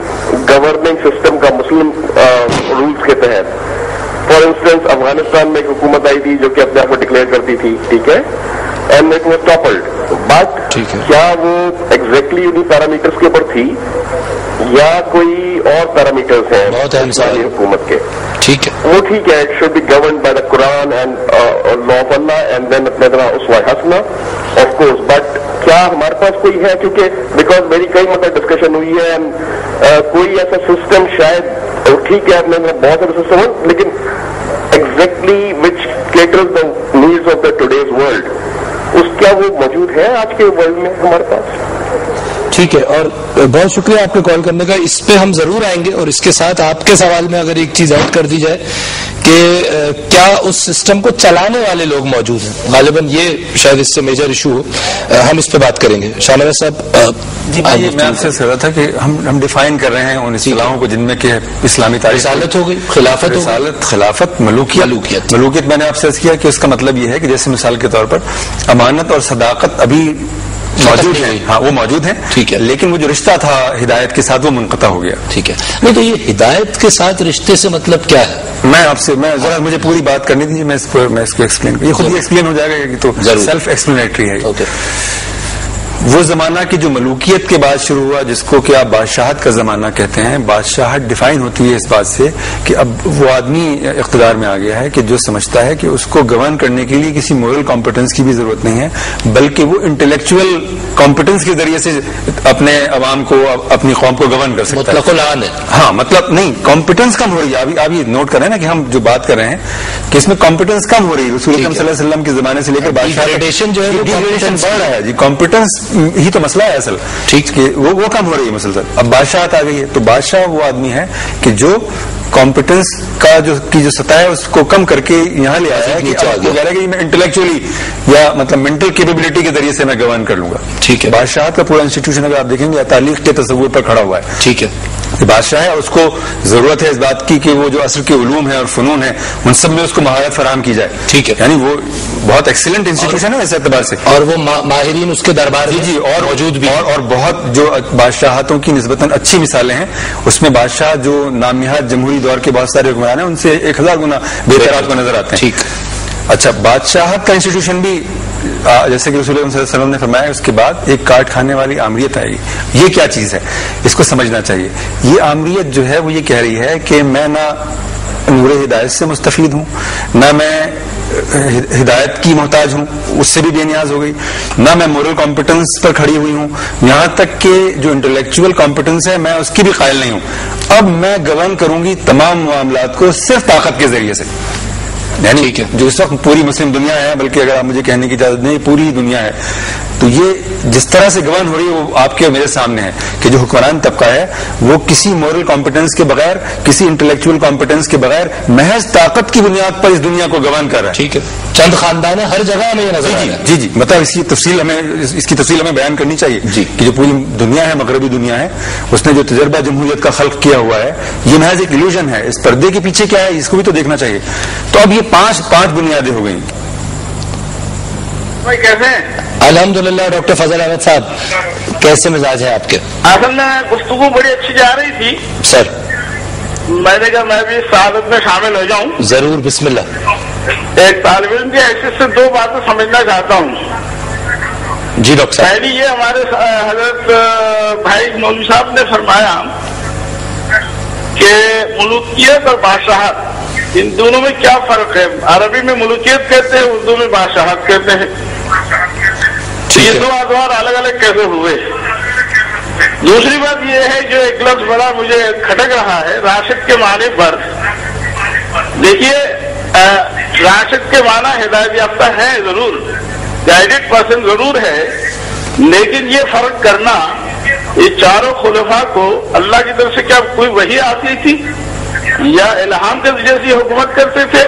گورننگ سسٹم کا مسلم رولز کے تحت؟ فار انسٹنس افغانستان میں ایک حکومت آئی تھی جو کہ اپنے آپ کو ڈکلیئر کرتی تھی، ٹھیک ہے، اینڈ اٹ واز ٹاپلڈ، بٹ کیا وہ ایگزیکٹلی انہیں پیرامیٹرز کے اوپر تھی یا کوئی اور پیرامیٹرز ہیں بہت اہم سوال حکومت کے. ٹھیک ہے, وہ ٹھیک ہے, it should be governed by the Quran and law of Allah and دین اپنے طرح اسوہ حسنہ آف کورس. بٹ کیا ہمارے پاس کوئی ہے, کیونکہ بیکاز میری کئی مطلب ڈسکشن ہوئی ہے, کوئی ایسا سسٹم شاید ٹھیک ہے اپنے بہت سارے سسٹم ہو, لیکن exactly which caters the needs of the today's world, اس کیا وہ موجود ہے آج کے ورلڈ میں ہمارے پاس؟ ٹھیک ہے, اور بہت شکریہ آپ کے کال کرنے کا. اس پہ ہم ضرور آئیں گے, اور اس کے ساتھ آپ کے سوال میں اگر ایک چیز ایڈ کر دی جائے کہ کیا اس سسٹم کو چلانے والے لوگ موجود ہیں, غالباً یہ شاید اس سے میجر ایشو ہو, ہم اس پہ بات کریں گے. شاہ نواز صاحب, جی میں آپ سے کہہ رہا تھا کہ ہم ڈیفائن کر رہے ہیں ان اصطلاحوں کو جن میں کہ اسلامی تاریخ, رسالت ہو گئی, خلافت, خلافت, ملوکیت. میں نے آپ سے عرض کیا کہ اس کا مطلب یہ ہے کہ جیسے مثال کے طور پر امانت اور صداقت ابھی موجود ہیں, ہاں وہ موجود ہیں, ٹھیک ہے, لیکن وہ جو رشتہ تھا ہدایت کے ساتھ وہ منقطع ہو گیا. ٹھیک ہے, نہیں تو یہ ہدایت کے ساتھ رشتے سے مطلب کیا ہے؟ میں ذرا مجھے پوری بات کرنی تھی, میں اس کو ایکسپلین, یہ خود ہی ایکسپلین ہو جائے گا, یہ تو سیلف ایکسپلینیٹری ہے. وہ زمانہ کی جو ملوکیت کے بعد شروع ہوا, جس کو کہ آپ بادشاہت کا زمانہ کہتے ہیں, بادشاہت ڈیفائن ہوتی ہے اس بات سے کہ اب وہ آدمی اقتدار میں آ گیا ہے کہ جو سمجھتا ہے کہ اس کو گورن کرنے کے لیے کسی مورل کمپیٹنس کی بھی ضرورت نہیں ہے, بلکہ وہ انٹلیکچوئل کمپیٹنس کے ذریعے سے اپنے عوام کو, اپنی قوم کو گورن کر سکتا ہے. مطلق العان ہے, ہاں مطلب نہیں, کمپیٹنس کم ہو رہی ہے. ابھی یہ نوٹ کریں نا کہ ہم جو بات کر رہے ہیں کہ اس میں کمپیٹنس کم ہو رہی ہے. رسول اکرم صلی اللہ علیہ وسلم کے زمانے سے لے کر بادشاہ جو ہے بڑھ رہا ہے. جی کمپیٹنس ہی تو مسئلہ ہے اصل, ٹھیک کہ وہ کم ہو رہی ہے مسلسل. اب بادشاہت آ گئی ہے, تو بادشاہ وہ آدمی ہے کہ جو کمپیٹنس کا جو سطح ہے اس کو کم کر کے یہاں لے آیا ہے کہ کہہ رہا ہے کہ میں انٹلیکچولی یا مطلب مینٹل کیپیبلٹی کے ذریعے سے میں گورن کر لوں گا. ٹھیک ہے, بادشاہت کا پورا انسٹیٹیوشن اگر آپ دیکھیں گے تاریخ کے تصور پر کھڑا ہوا ہے. ٹھیک ہے, بادشاہ ہے اور اس کو ضرورت ہے اس بات کی کہ وہ جو عصر کے علوم ہیں اور فنون ہیں ان سب میں اس کو مہارت فراہم کی جائے. ٹھیک ہے, یعنی وہ بہت ایکسیلنٹ انسٹیٹیوشن ہے اس اعتبار سے, اور وہ ماہرین اس کے دربار جی اور موجود بھی, اور بہت جو بادشاہتوں کی نسبتاً اچھی مثالیں ہیں اس میں بادشاہ جو نام نہاد جمہوری دور کے بہت سارے حکمران ہیں ان سے 1000 گنا بہتر آپ کو نظر آتے ہیں. ٹھیک, اچھا بادشاہت کا انسٹیٹیوشن بھی جیسے کہ رسول اللہ صلی اللہ علیہ وسلم نے فرمایا اس کے بعد ایک کاٹ کھانے والی آمریت آئے گی. یہ کیا چیز ہے, اس کو سمجھنا چاہیے. یہ آمریت جو ہے وہ یہ کہہ رہی ہے کہ میں نہ نور ہدایت سے مستفید ہوں, نہ میں ہدایت کی محتاج ہوں, اس سے بھی بے نیاز ہو گئی, نہ میں مورل کمپیٹنس پر کھڑی ہوئی ہوں, یہاں تک کہ جو انٹلیکچوئل کمپیٹنس ہے میں اس کی بھی قائل نہیں ہوں. اب میں گورن کروں گی تمام معاملات کو صرف طاقت کے ذریعے سے. یعنی جو اس وقت پوری مسلم دنیا ہے, بلکہ اگر آپ مجھے کہنے کی اجازت نہیں پوری دنیا ہے, تو یہ جس طرح سے گورن ہو رہی ہے وہ آپ کے میرے سامنے ہے کہ جو حکمران طبقہ ہے وہ کسی مورل کمپیٹنس کے بغیر, کسی انٹلیکچوئل کمپیٹنس کے بغیر محض طاقت کی بنیاد پر اس دنیا کو گورن کر رہا ہے. ٹھیک ہے, چند خاندان ہر جگہ ہمیں یہ نظر آ رہا ہے. جی مطلب اس کی تفصیل ہمیں بیان کرنی چاہیے کہ جو پوری دنیا ہے, مغربی دنیا ہے, اس نے جو تجربہ جمہوریت کا خلق کیا ہوا ہے یہ محض ایک ایلوژن ہے. اس پردے کے پیچھے کیا ہے اس کو بھی تو دیکھنا چاہیے. تو اب یہ پانچ بنیادیں ہو گئی. کیسے ہیں؟ الحمدللہ. ڈاکٹر فضل احمد صاحب کیسے مزاج ہے آپ کے؟ اصل میں گفتگو بڑی اچھی جا رہی تھی سر, میں نے کہا میں بھی سعادت میں شامل ہو جاؤں. ضرور, بسم اللہ. ایک طالب علم کی حیثیت سے 2 باتیں سمجھنا چاہتا ہوں. جی ڈاکٹر صاحب. پہلی یہ ہمارے حضرت بھائی مولوی صاحب نے فرمایا کہ ملوکیت اور بادشاہت ان دونوں میں کیا فرق ہے. عربی میں ملوکیت کہتے ہیں, اردو میں بادشاہت کہتے ہیں. یہ 2 ادوار الگ الگ کیسے ہوئے؟ دوسری بات یہ ہے جو ایک لفظ بڑا مجھے کھٹک رہا ہے, راشد کے معنی پر. دیکھیے راشد کے معنی ہدایت یافتہ ہے ضرور, گائیڈڈ پرسن ضرور ہے, لیکن یہ فرق کرنا یہ چاروں خلفاء کو اللہ کی طرف سے کیا کوئی وحی آتی تھی یا الہام کے ذریعے سے حکومت کرتے تھے؟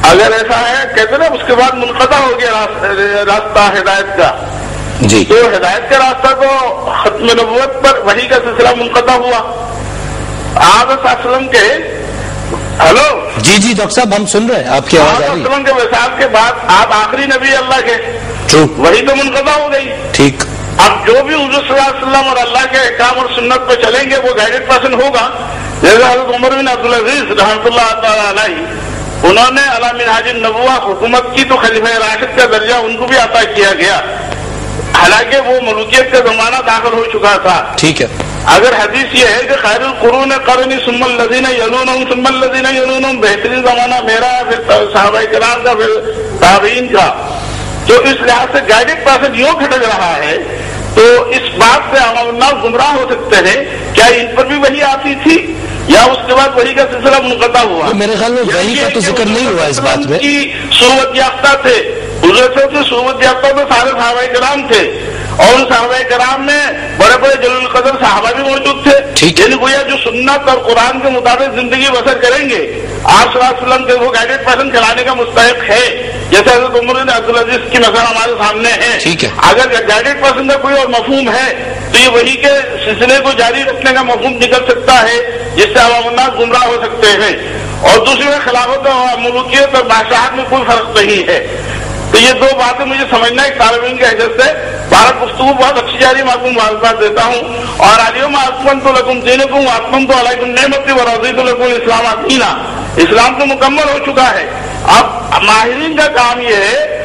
اگر ایسا ہے کہتے نا اس کے بعد منقطع ہو گیا راستہ ہدایت کا. جی, تو ہدایت کا راستہ تو ختم نبوت پر وحی کا سلسلہ منقطع ہوا. آپ صلی اللہ علیہ وسلم کے ہلو جی ڈاکٹر صاحب ہم سن رہے ہیں آپ کی آواز. آپ وسلم کے وصال کے بعد آپ آخری نبی اللہ کے, وہی تو منقطع ہو گئی. ٹھیک, اب جو بھی حضور صلی اللہ علیہ وسلم اور اللہ کے احکام اور سنت پہ چلیں گے وہ گائیڈڈ پرسن ہوگا. جیسے حضرت عمر بن عبدالعزیز رحمۃ اللہ تعالی علیہ, انہوں نے علی منہاج النبوہ حکومت کی تو خلیفہ راشد کا درجہ ان کو بھی عطا کیا گیا, حالانکہ وہ ملوکیت کا زمانہ داخل ہو چکا تھا. ٹھیک ہے, اگر حدیث یہ ہے کہ خیر القرون قرنی ثم الذین یلونہم ثم الذین یلونہم، بہترین زمانہ میرا ہے، پھر صحابہ کرام کا، پھر تابعین کا، تو اس لحاظ سے گائیڈڈ پرسن یوں کھٹک رہا ہے، تو اس بات سے عوام الناس گمراہ ہو سکتے ہیں. کیا ان پر بھی وحی آتی تھی یا اس کے بعد وحی کا سلسلہ منقطع ہوا؟ میرے خیال میں وحی کا تو ذکر نہیں ہوا اس بات میں. کی صحبت یافتہ تھے، حضرت سے صحبت یافتہ تو سارے صحابہ کرام تھے، اور ان صحابہ کرام میں بڑے بڑے جلیل القدر صحابہ بھی موجود تھے. یعنی گویا جو سنت اور قرآن کے مطابق زندگی بسر کریں گے، آپ صلی اللہ علیہ وسلم کے وہ گائیڈڈ پرسن چلانے کا مستحق ہے. جیسے حضرت عمر بن عبدالعزیز کی مثال ہمارے سامنے ہے. اگر گائیڈڈ پرسن کا کوئی اور مفہوم ہے تو یہ وہی کے سلسلے کو جاری رکھنے کا مفہوم نکل سکتا ہے، جس سے عوام الناس گمراہ ہو سکتے ہیں. اور دوسری میں خلافت اور ملوکیت اور بادشاہت میں کوئی فرق نہیں ہے. تو یہ دو باتیں مجھے سمجھنا ہے طالب علم کی حیثیت سے. بھارت گفتگو بہت اچھی جاری میں آپ کو معلومات دیتا ہوں. اور علیہم اکملت لکم دینکم واتممت علیکم نعمتی ورضیت لکم الاسلام دینا، اسلام تو مکمل ہو چکا ہے. اب ماہرین کا کام یہ ہے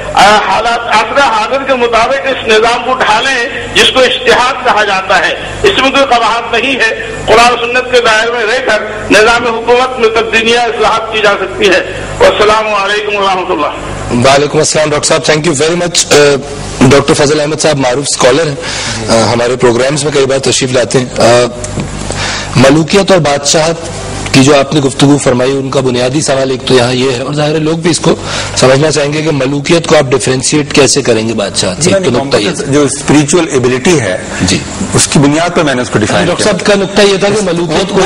حالات عصر حاضر کے مطابق اس نظام کو ڈھالیں جس کو اجتہاد کہا جاتا ہے. اس میں کوئی قباحت نہیں ہے. قرآن سنت کے دائرے میں رہ کر نظام حکومت میں تبدیلیاں اصلاحات کی جا سکتی ہے. والسلام علیکم ورحمۃ اللہ. وعلیکم السلام ڈاکٹر صاحب، thank you very much. Doctor فضل احمد صاحب معروف اسکالر ہیں، ہمارے پروگرامز میں کئی بار تشریف لاتے ہیں. ملوکیت اور بادشاہت کی جو آپ نے گفتگو فرمائی، ان کا بنیادی سوال ایک تو یہاں یہ ہے، اور ظاہر لوگ بھی اس کو سمجھنا چاہیں گے کہ ملوکیت کو آپ ڈیفرینشیٹ کیسے کریں گے بادشاہت سے. جو اسپریچول ایبلٹی ہے جی، اس کی بنیاد پر میں نے اس کو ڈیفائن کیا. ڈاکٹر صاحب کا نقطہ یہ تھا کہ ملوکیت کو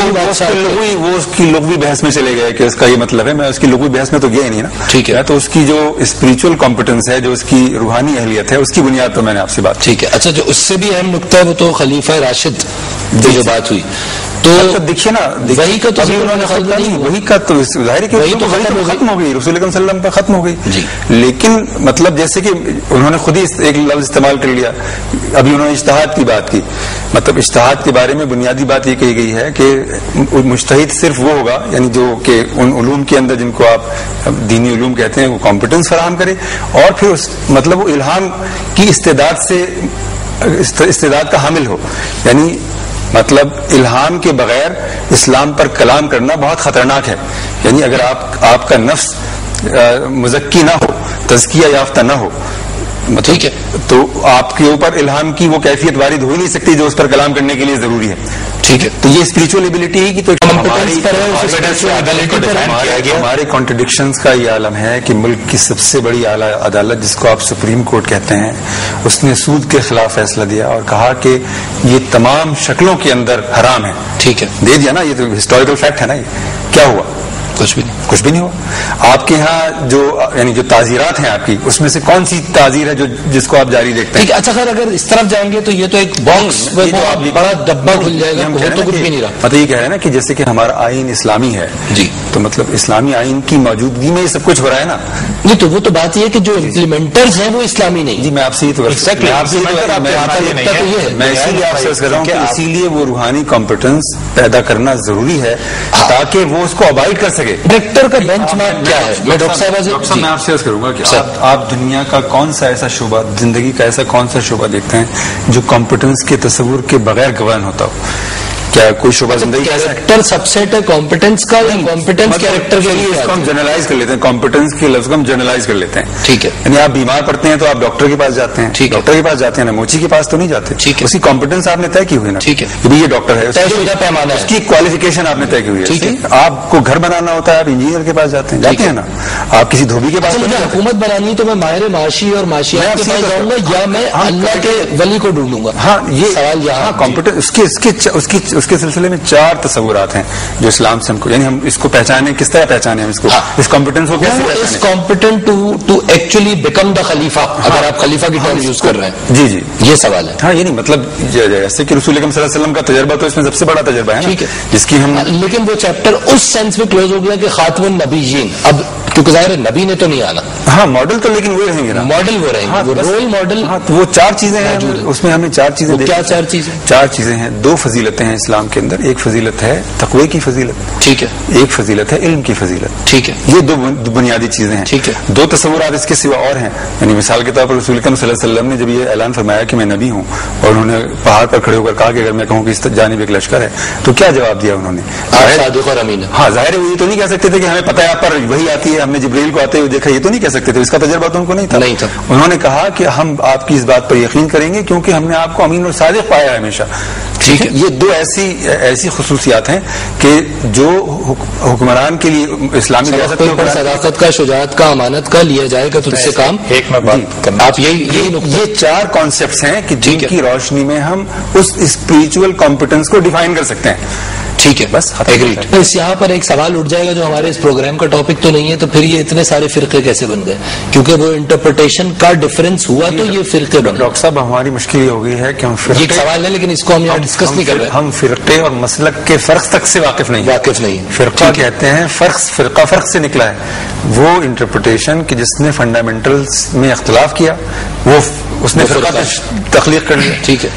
وہ اس کی لغوی بحث میں چلے گئے کہ اس کا یہ مطلب ہے. میں اس کی لغوی بحث میں تو گیا ہی نہیں نا. ٹھیک ہے، تو اس کی جو اسپریچول کمپٹنس ہے، جو اس کی روحانی اہلیت ہے، اس کی بنیاد پر میں نے آپ سے بات. ٹھیک ہے. اچھا، جو اس سے بھی اہم نقطہ ہے وہ تو خلیفہ راشد جو بات ہوئی، تو دیکھیے نا، وہی کا تو وہی کا تو ظاہر ہے کہ ختم ہو گئی، رسول اکرم صلی اللہ علیہ وسلم پر ختم ہو گئی. لیکن مطلب جیسے کہ انہوں نے خود ہی ایک لفظ استعمال کر لیا. ابھی انہوں نے اجتہاد کی بات کی. مطلب اجتہاد کے بارے میں بنیادی بات یہ کہی گئی ہے کہ مجتہد صرف وہ ہوگا، یعنی جو کہ ان علوم کے اندر جن کو آپ دینی علوم کہتے ہیں، وہ کمپٹنس فراہم کرے، اور پھر مطلب وہ الہام کی استعداد کا حامل ہو. یعنی مطلب الہام کے بغیر اسلام پر کلام کرنا بہت خطرناک ہے. یعنی اگر آپ کا نفس مزکی نہ ہو، تزکیہ یافتہ نہ ہو، ٹھیک ہے، تو آپ کے اوپر الہام کی وہ کیفیت وارد ہو ہی نہیں سکتی جو اس پر کلام کرنے کے لیے ضروری ہے. ٹھیک ہے، تو یہ اسپریچول ایبلٹی ہی کی تو ہمارے کانٹرڈکشنز کا یہ عالم ہے کہ ملک کی سب سے بڑی اعلیٰ عدالت، جس کو آپ سپریم کورٹ کہتے ہیں، اس نے سود کے خلاف فیصلہ دیا اور کہا کہ یہ تمام شکلوں کے اندر حرام ہے. ٹھیک ہے، دے دیا نا. یہ تو ہسٹوریکل فیکٹ ہے نا. یہ کیا ہوا؟ کچھ بھی نہیں ہوا. آپ کے یہاں جو تعزیرات ہیں آپ کی، اس میں سے کون سی تعزیر ہے جس کو آپ جاری دیکھتے ہیں؟ اچھا خیر، اگر اس طرف جائیں گے تو یہ تو ایک باکس بڑا ڈبہ کھل جائے گا. تو کچھ بھی نہیں رہا. مطلب یہ کہہ رہے ہیں نا کہ جیسے کہ ہمارا آئین اسلامی ہے جی، تو مطلب اسلامی آئین کی موجودگی میں یہ سب کچھ ہو رہا ہے نا. نہیں، تو وہ تو بات یہ ہے کہ جو امپلیمنٹرز ہیں وہ اسلامی نہیں. جی، میں آپ سے میں اسی لیے آپ سے کر رہا ہوں کہ اسی لیے وہ روحانی کمپٹنس پیدا کرنا ضروری ہے تاکہ وہ اس کو اوائڈ کر سکے. ڈائریکٹر کا بینچ مارک کیا ہے؟ میں ڈاکٹر صاحب میں آپ سے کروں گا کہ آپ دنیا کا کون سا ایسا شعبہ، زندگی کا ایسا کون سا شعبہ دیکھتے ہیں جو کمپٹنس کے تصور کے بغیر گوان ہوتا ہو؟ کیا کوئی شعبہ زندگی کیریکٹر سب سیٹ ہے کمپٹنس کا، یا کمپٹنس کیریکٹر کے لیے؟ اس کو ہم جنرلائز کر لیتے ہیں، کمپٹنس کے لفظ کو ہم جنرلائز کر لیتے ہیں. ٹھیک ہے، یعنی آپ بیمار پڑتے ہیں تو آپ ڈاکٹر کے پاس جاتے ہیں. ڈاکٹر کے پاس جاتے ہیں نا، موچی کے پاس تو نہیں جاتے. ٹھیک ہے، اس کی کمپٹنس آپ نے طے کی ہوئی نا. ٹھیک ہے، یہ ڈاکٹر ہے، اس کی کوالیفیکیشن آپ نے طے کی ہوئی ہے. ٹھیک ہے، آپ کو گھر بنانا ہوتا ہے، آپ انجینئر کے پاس جاتے ہیں نا. آپ کسی دھوبی کے پاس حکومت بنانی تو میں ماہر معاشی اور معاشیات کے پاس جاؤں گا، یا میں اللہ کے ولی کو ڈھونڈوں گا. ہاں، یہ سوال یہاں کمپٹنس اس کے سلسلے میں 4 تصورات ہیں جو اسلام سے ہم کو، یعنی ہم اس کو پہچانے، کس طرح پہچانے ہم اس کو، اس کمپٹنس کو کیسے پہچانے؟ Competent to actually become the خلیفہ، اگر آپ خلیفہ کی ٹرم یوز کر رہے ہیں. جی جی، یہ سوال ہے. ہاں، یعنی مطلب جیسے کہ رسول اکرم صلی اللہ علیہ وسلم کا تجربہ تو اس میں سب سے بڑا تجربہ ہے. ٹھیک ہے، جس کی ہم، لیکن وہ چیپٹر اس سینس میں کلوز ہو گیا کہ خاتم النبیین، اب کیونکہ ظاہر نبی نے تو نہیں آنا. ہاں، ماڈل تو لیکن وہ رہیں گے نا، ماڈل وہ رہیں گے، وہ رول ماڈل. وہ 4 چیزیں ہیں اس میں، ہمیں 4 چیزیں. کیا 4 چیزیں؟ 4 چیزیں ہیں. 2 فضیلتیں ہیں اسلام اسلام کے اندر ایک فضیلت ہے تقوی کی فضیلت، ٹھیک ہے، ایک فضیلت ہے علم کی فضیلت، ٹھیک ہے، یہ دو بنیادی چیزیں ہیں، ٹھیک ہے. دو تصورات اس کے سوا اور ہیں. یعنی مثال کے طور پر رسول اکرم صلی اللہ علیہ وسلم نے جب یہ اعلان فرمایا کہ میں نبی ہوں اور انہوں نے پہاڑ پر کھڑے ہو کر کہا کہ اگر میں کہوں کہ اس جانب ایک لشکر ہے تو کیا جواب دیا انہوں نے؟ صادق اور امین. ہاں ظاہر ہے وہ یہ تو نہیں کہہ سکتے تھے کہ ہمیں پتہ ہے آپ پر وہی آتی ہے، ہم نے جبریل کو آتے ہوئے دیکھا، یہ تو نہیں کہہ سکتے تھے، اس کا تجربہ تو ان کو نہیں تھا. انہوں نے کہا کہ ہم آپ کی اس بات پر یقین کریں گے کیونکہ ہم نے آپ کو امین اور صادق پایا ہے ہمیشہ. ٹھیک ہے، یہ دو ایسی خصوصیات ہیں کہ جو حکمران کے لیے اسلامی ریاست پر صداقت کا، شجاعت کا، امانت کا لیا جائے گا تو اس سے کام. ایک میں بات کرنا، آپ یہ چار کانسیپٹس ہیں کہ جن کی روشنی میں ہم اس اسپریچول کمپیٹنس کو ڈیفائن کر سکتے ہیں. ٹھیک ہے، بس ایگریڈ. اس یہاں پر ایک سوال اٹھ جائے گا جو ہمارے اس پروگرام کا ٹاپک تو نہیں ہے، تو پھر یہ اتنے سارے فرقے کیسے بن گئے؟ کیونکہ وہ انٹرپریٹیشن کا ڈفرنس ہوا تو یہ فرقے بن گئے. ڈاکٹر صاحب ہماری مشکل یہ ہو گئی ہے کہ ہم فرقے، یہ سوال ہے لیکن اس کو ہم یہاں ڈسکس نہیں کر رہے. ہم فرقے اور مسلک کے فرق تک سے واقف نہیں. فرقہ کہتے ہیں فرق سے نکلا ہے وہ انٹرپریٹیشن کہ جس نے فنڈامنٹلز میں اختلاف کیا وہ اس نے فرقہ تخلیق کر لیا. ٹھیک ہے،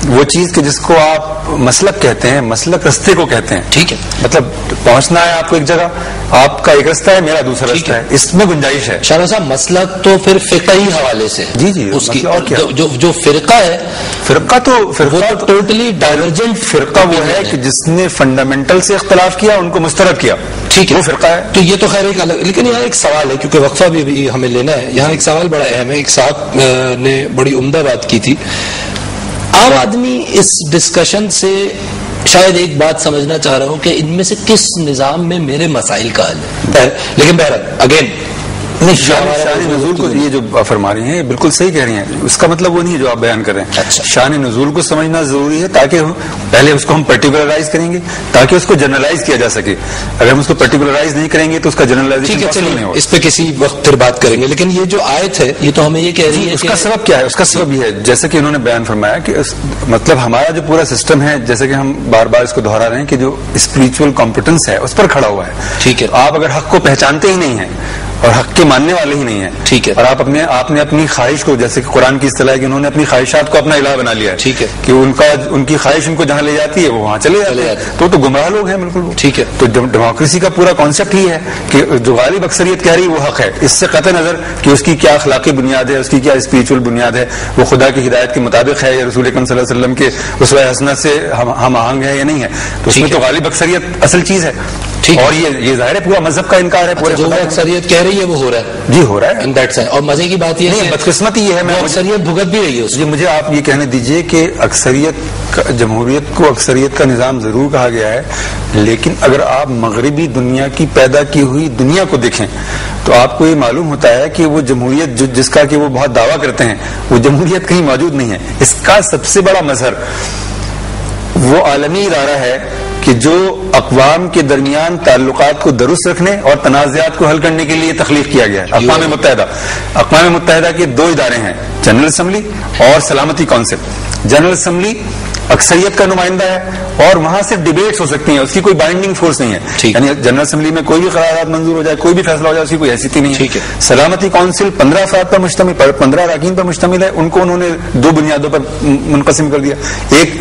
وہ چیز کہ جس کو آپ مسلک کہتے ہیں، مسلک رستے کو کہتے ہیں. ٹھیک ہے، مطلب پہنچنا ہے آپ کو ایک جگہ، آپ کا ایک رستہ ہے، میرا دوسرا رستہ ہے، اس میں گنجائش ہے. شاہ صاحب مسلک تو پھر فقہی حوالے سے جی اس کی، اور کیا جو فرقہ ہے، فرقہ تو ٹوٹلی ڈائیورجنٹ فرقہ وہ ہے کہ جس نے فنڈامنٹل سے اختلاف کیا، ان کو مسترد کیا. ٹھیک ہے، وہ فرقہ ہے. تو یہ تو خیر ایک الگ، لیکن یہاں ایک سوال ہے کیونکہ وقفہ بھی ہمیں لینا ہے. یہاں ایک سوال بڑا اہم ہے. ایک صاحب نے بڑی عمدہ بات کی تھی. عام آدمی اس ڈسکشن سے شاید ایک بات سمجھنا چاہ رہا ہوں کہ ان میں سے کس نظام میں میرے مسائل کا حل ہے. لیکن بہرحال اگین شان نزول کو یہ جو فرما رہی ہیں بالکل صحیح کہہ رہی ہیں. اس کا مطلب وہ نہیں ہے جو آپ بیان کر رہے ہیں. شان نزول کو سمجھنا ضروری ہے تاکہ پہلے اس کو ہم پرٹیکولرائز کریں گے تاکہ اس کو جنرلائز کیا جا سکے. اگر ہم اس کو پرٹیکولرائز نہیں کریں گے تو اس کا جنرلائزیشن نہیں ہوگا. اس پہ کسی وقت پھر بات کریں گے. لیکن یہ جو آیت ہے یہ تو ہمیں یہ کہہ رہی ہے اس کا سبب کیا ہے. اس کا سبب یہ ہے جیسے کہ انہوں نے بیان فرمایا کہ مطلب ہمارا جو پورا سسٹم ہے، جیسے کہ ہم بار بار اس کو دہرا رہے ہیں کہ جو اسپریچول کمپیٹنس ہے اس پر کھڑا ہوا ہے. ٹھیک ہے، آپ اگر حق کو پہچانتے ہی نہیں ہیں اور حق کے ماننے والے ہی نہیں ہیں، ٹھیک ہے، اور آپ نے اپنی خواہش کو، جیسے کہ قرآن کی اصطلاح ہے کہ انہوں نے اپنی خواہشات کو اپنا الہ بنا لیا ہے. ٹھیک ہے، کہ ان کی خواہش ان کو جہاں لے جاتی ہے وہ وہاں چلے جاتے ہیں. تو گمراہ لوگ ہیں بالکل. ٹھیک ہے، تو ڈیموکریسی کا پورا کانسیپٹ ہی ہے کہ جو غالب اکثریت کہہ رہی ہے وہ حق ہے، اس سے قطع نظر کہ اس کی کیا اخلاقی بنیاد ہے، اس کی کیا اسپریچول بنیاد ہے، وہ خدا کی ہدایت کے مطابق ہے یا رسول اکرم صلی اللہ علیہ وسلم کے اسوہ حسنہ سے ہم آہنگ ہے یا نہیں ہے. تو اس میں تو غالب اکثریت اصل چیز ہے. اور یہ ظاہر ہے پورا مذہب کا انکار ہے. پورے جو اکثریت کہہ رہی ہے وہ ہو رہا ہے. جی ہو رہا ہے. اور مزے کی بات یہ ہے، بدقسمتی یہ ہے میں اکثریت بھگت بھی رہی ہے. جی مجھے آپ یہ کہنے دیجئے کہ اکثریت جمہوریت کو اکثریت کا نظام ضرور کہا گیا ہے، لیکن اگر آپ مغربی دنیا کی پیدا کی ہوئی دنیا کو دیکھیں تو آپ کو یہ معلوم ہوتا ہے کہ وہ جمہوریت جس کا کہ وہ بہت دعویٰ کرتے ہیں وہ جمہوریت کہیں موجود نہیں ہے. اس کا سب سے بڑا مظہر وہ عالمی ادارہ ہے کہ جو اقوام کے درمیان تعلقات کو درست رکھنے اور تنازعات کو حل کرنے کے لیے تخلیق کیا گیا ہے. اقوام متحدہ کے دو ادارے ہیں، جنرل اسمبلی اور سلامتی کونسل. جنرل اسمبلی اکثریت کا نمائندہ ہے اور وہاں سے ڈیبیٹس ہو سکتی ہیں، اس کی کوئی بائنڈنگ فورس نہیں ہے. یعنی جنرل اسمبلی میں کوئی بھی قرارداد منظور ہو جائے، کوئی بھی فیصلہ ہو جائے، اس کی کوئی حیثیت نہیں ہے. سلامتی کونسل 15 افراد پر مشتمل، 15 اراکین پر مشتمل ہے. ان کو انہوں نے دو بنیادوں پر منقسم کر دیا. ایک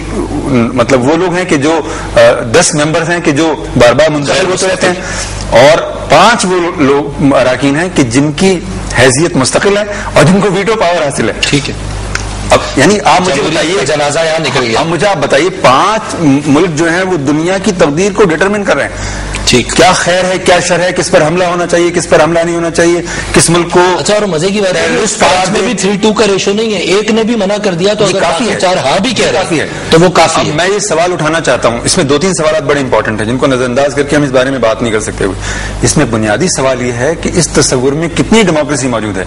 مطلب وہ لوگ ہیں کہ جو 10 ممبرز ہیں کہ جو بار بار منتخب ہوتے رہتے ہیں، اور 5 وہ لوگ اراکین ہیں کہ جن کی حیثیت مستقل ہے اور جن کو ویٹو پاور حاصل ہے. ٹھیک ہے. اب یعنی آپ مجھے بتائیے، جنازہ یہاں نکل گیا. اب مجھے آپ بتائیے 5 ملک جو ہیں وہ دنیا کی تقدیر کو ڈٹرمن کر رہے ہیں. ٹھیک، کیا خیر ہے کیا شر ہے، کس پر حملہ ہونا چاہیے کس پر حملہ نہیں ہونا چاہیے، کس ملک کو. اچھا، اور مزے کی بات ہے اس 5 میں بھی 3-2 کا ریشو نہیں ہے. ایک نے بھی منع کر دیا تو اگر کافی ہے، 4 ہاں بھی کہہ رہے ہیں تو وہ کافی ہے. میں یہ سوال اٹھانا چاہتا ہوں، اس میں 2-3 سوالات بڑے امپورٹنٹ ہیں جن کو نظر انداز کر کے ہم اس بارے میں بات نہیں کر سکتے ہوئے. اس میں بنیادی سوال یہ ہے کہ اس تصور میں کتنی ڈیموکریسی موجود ہے،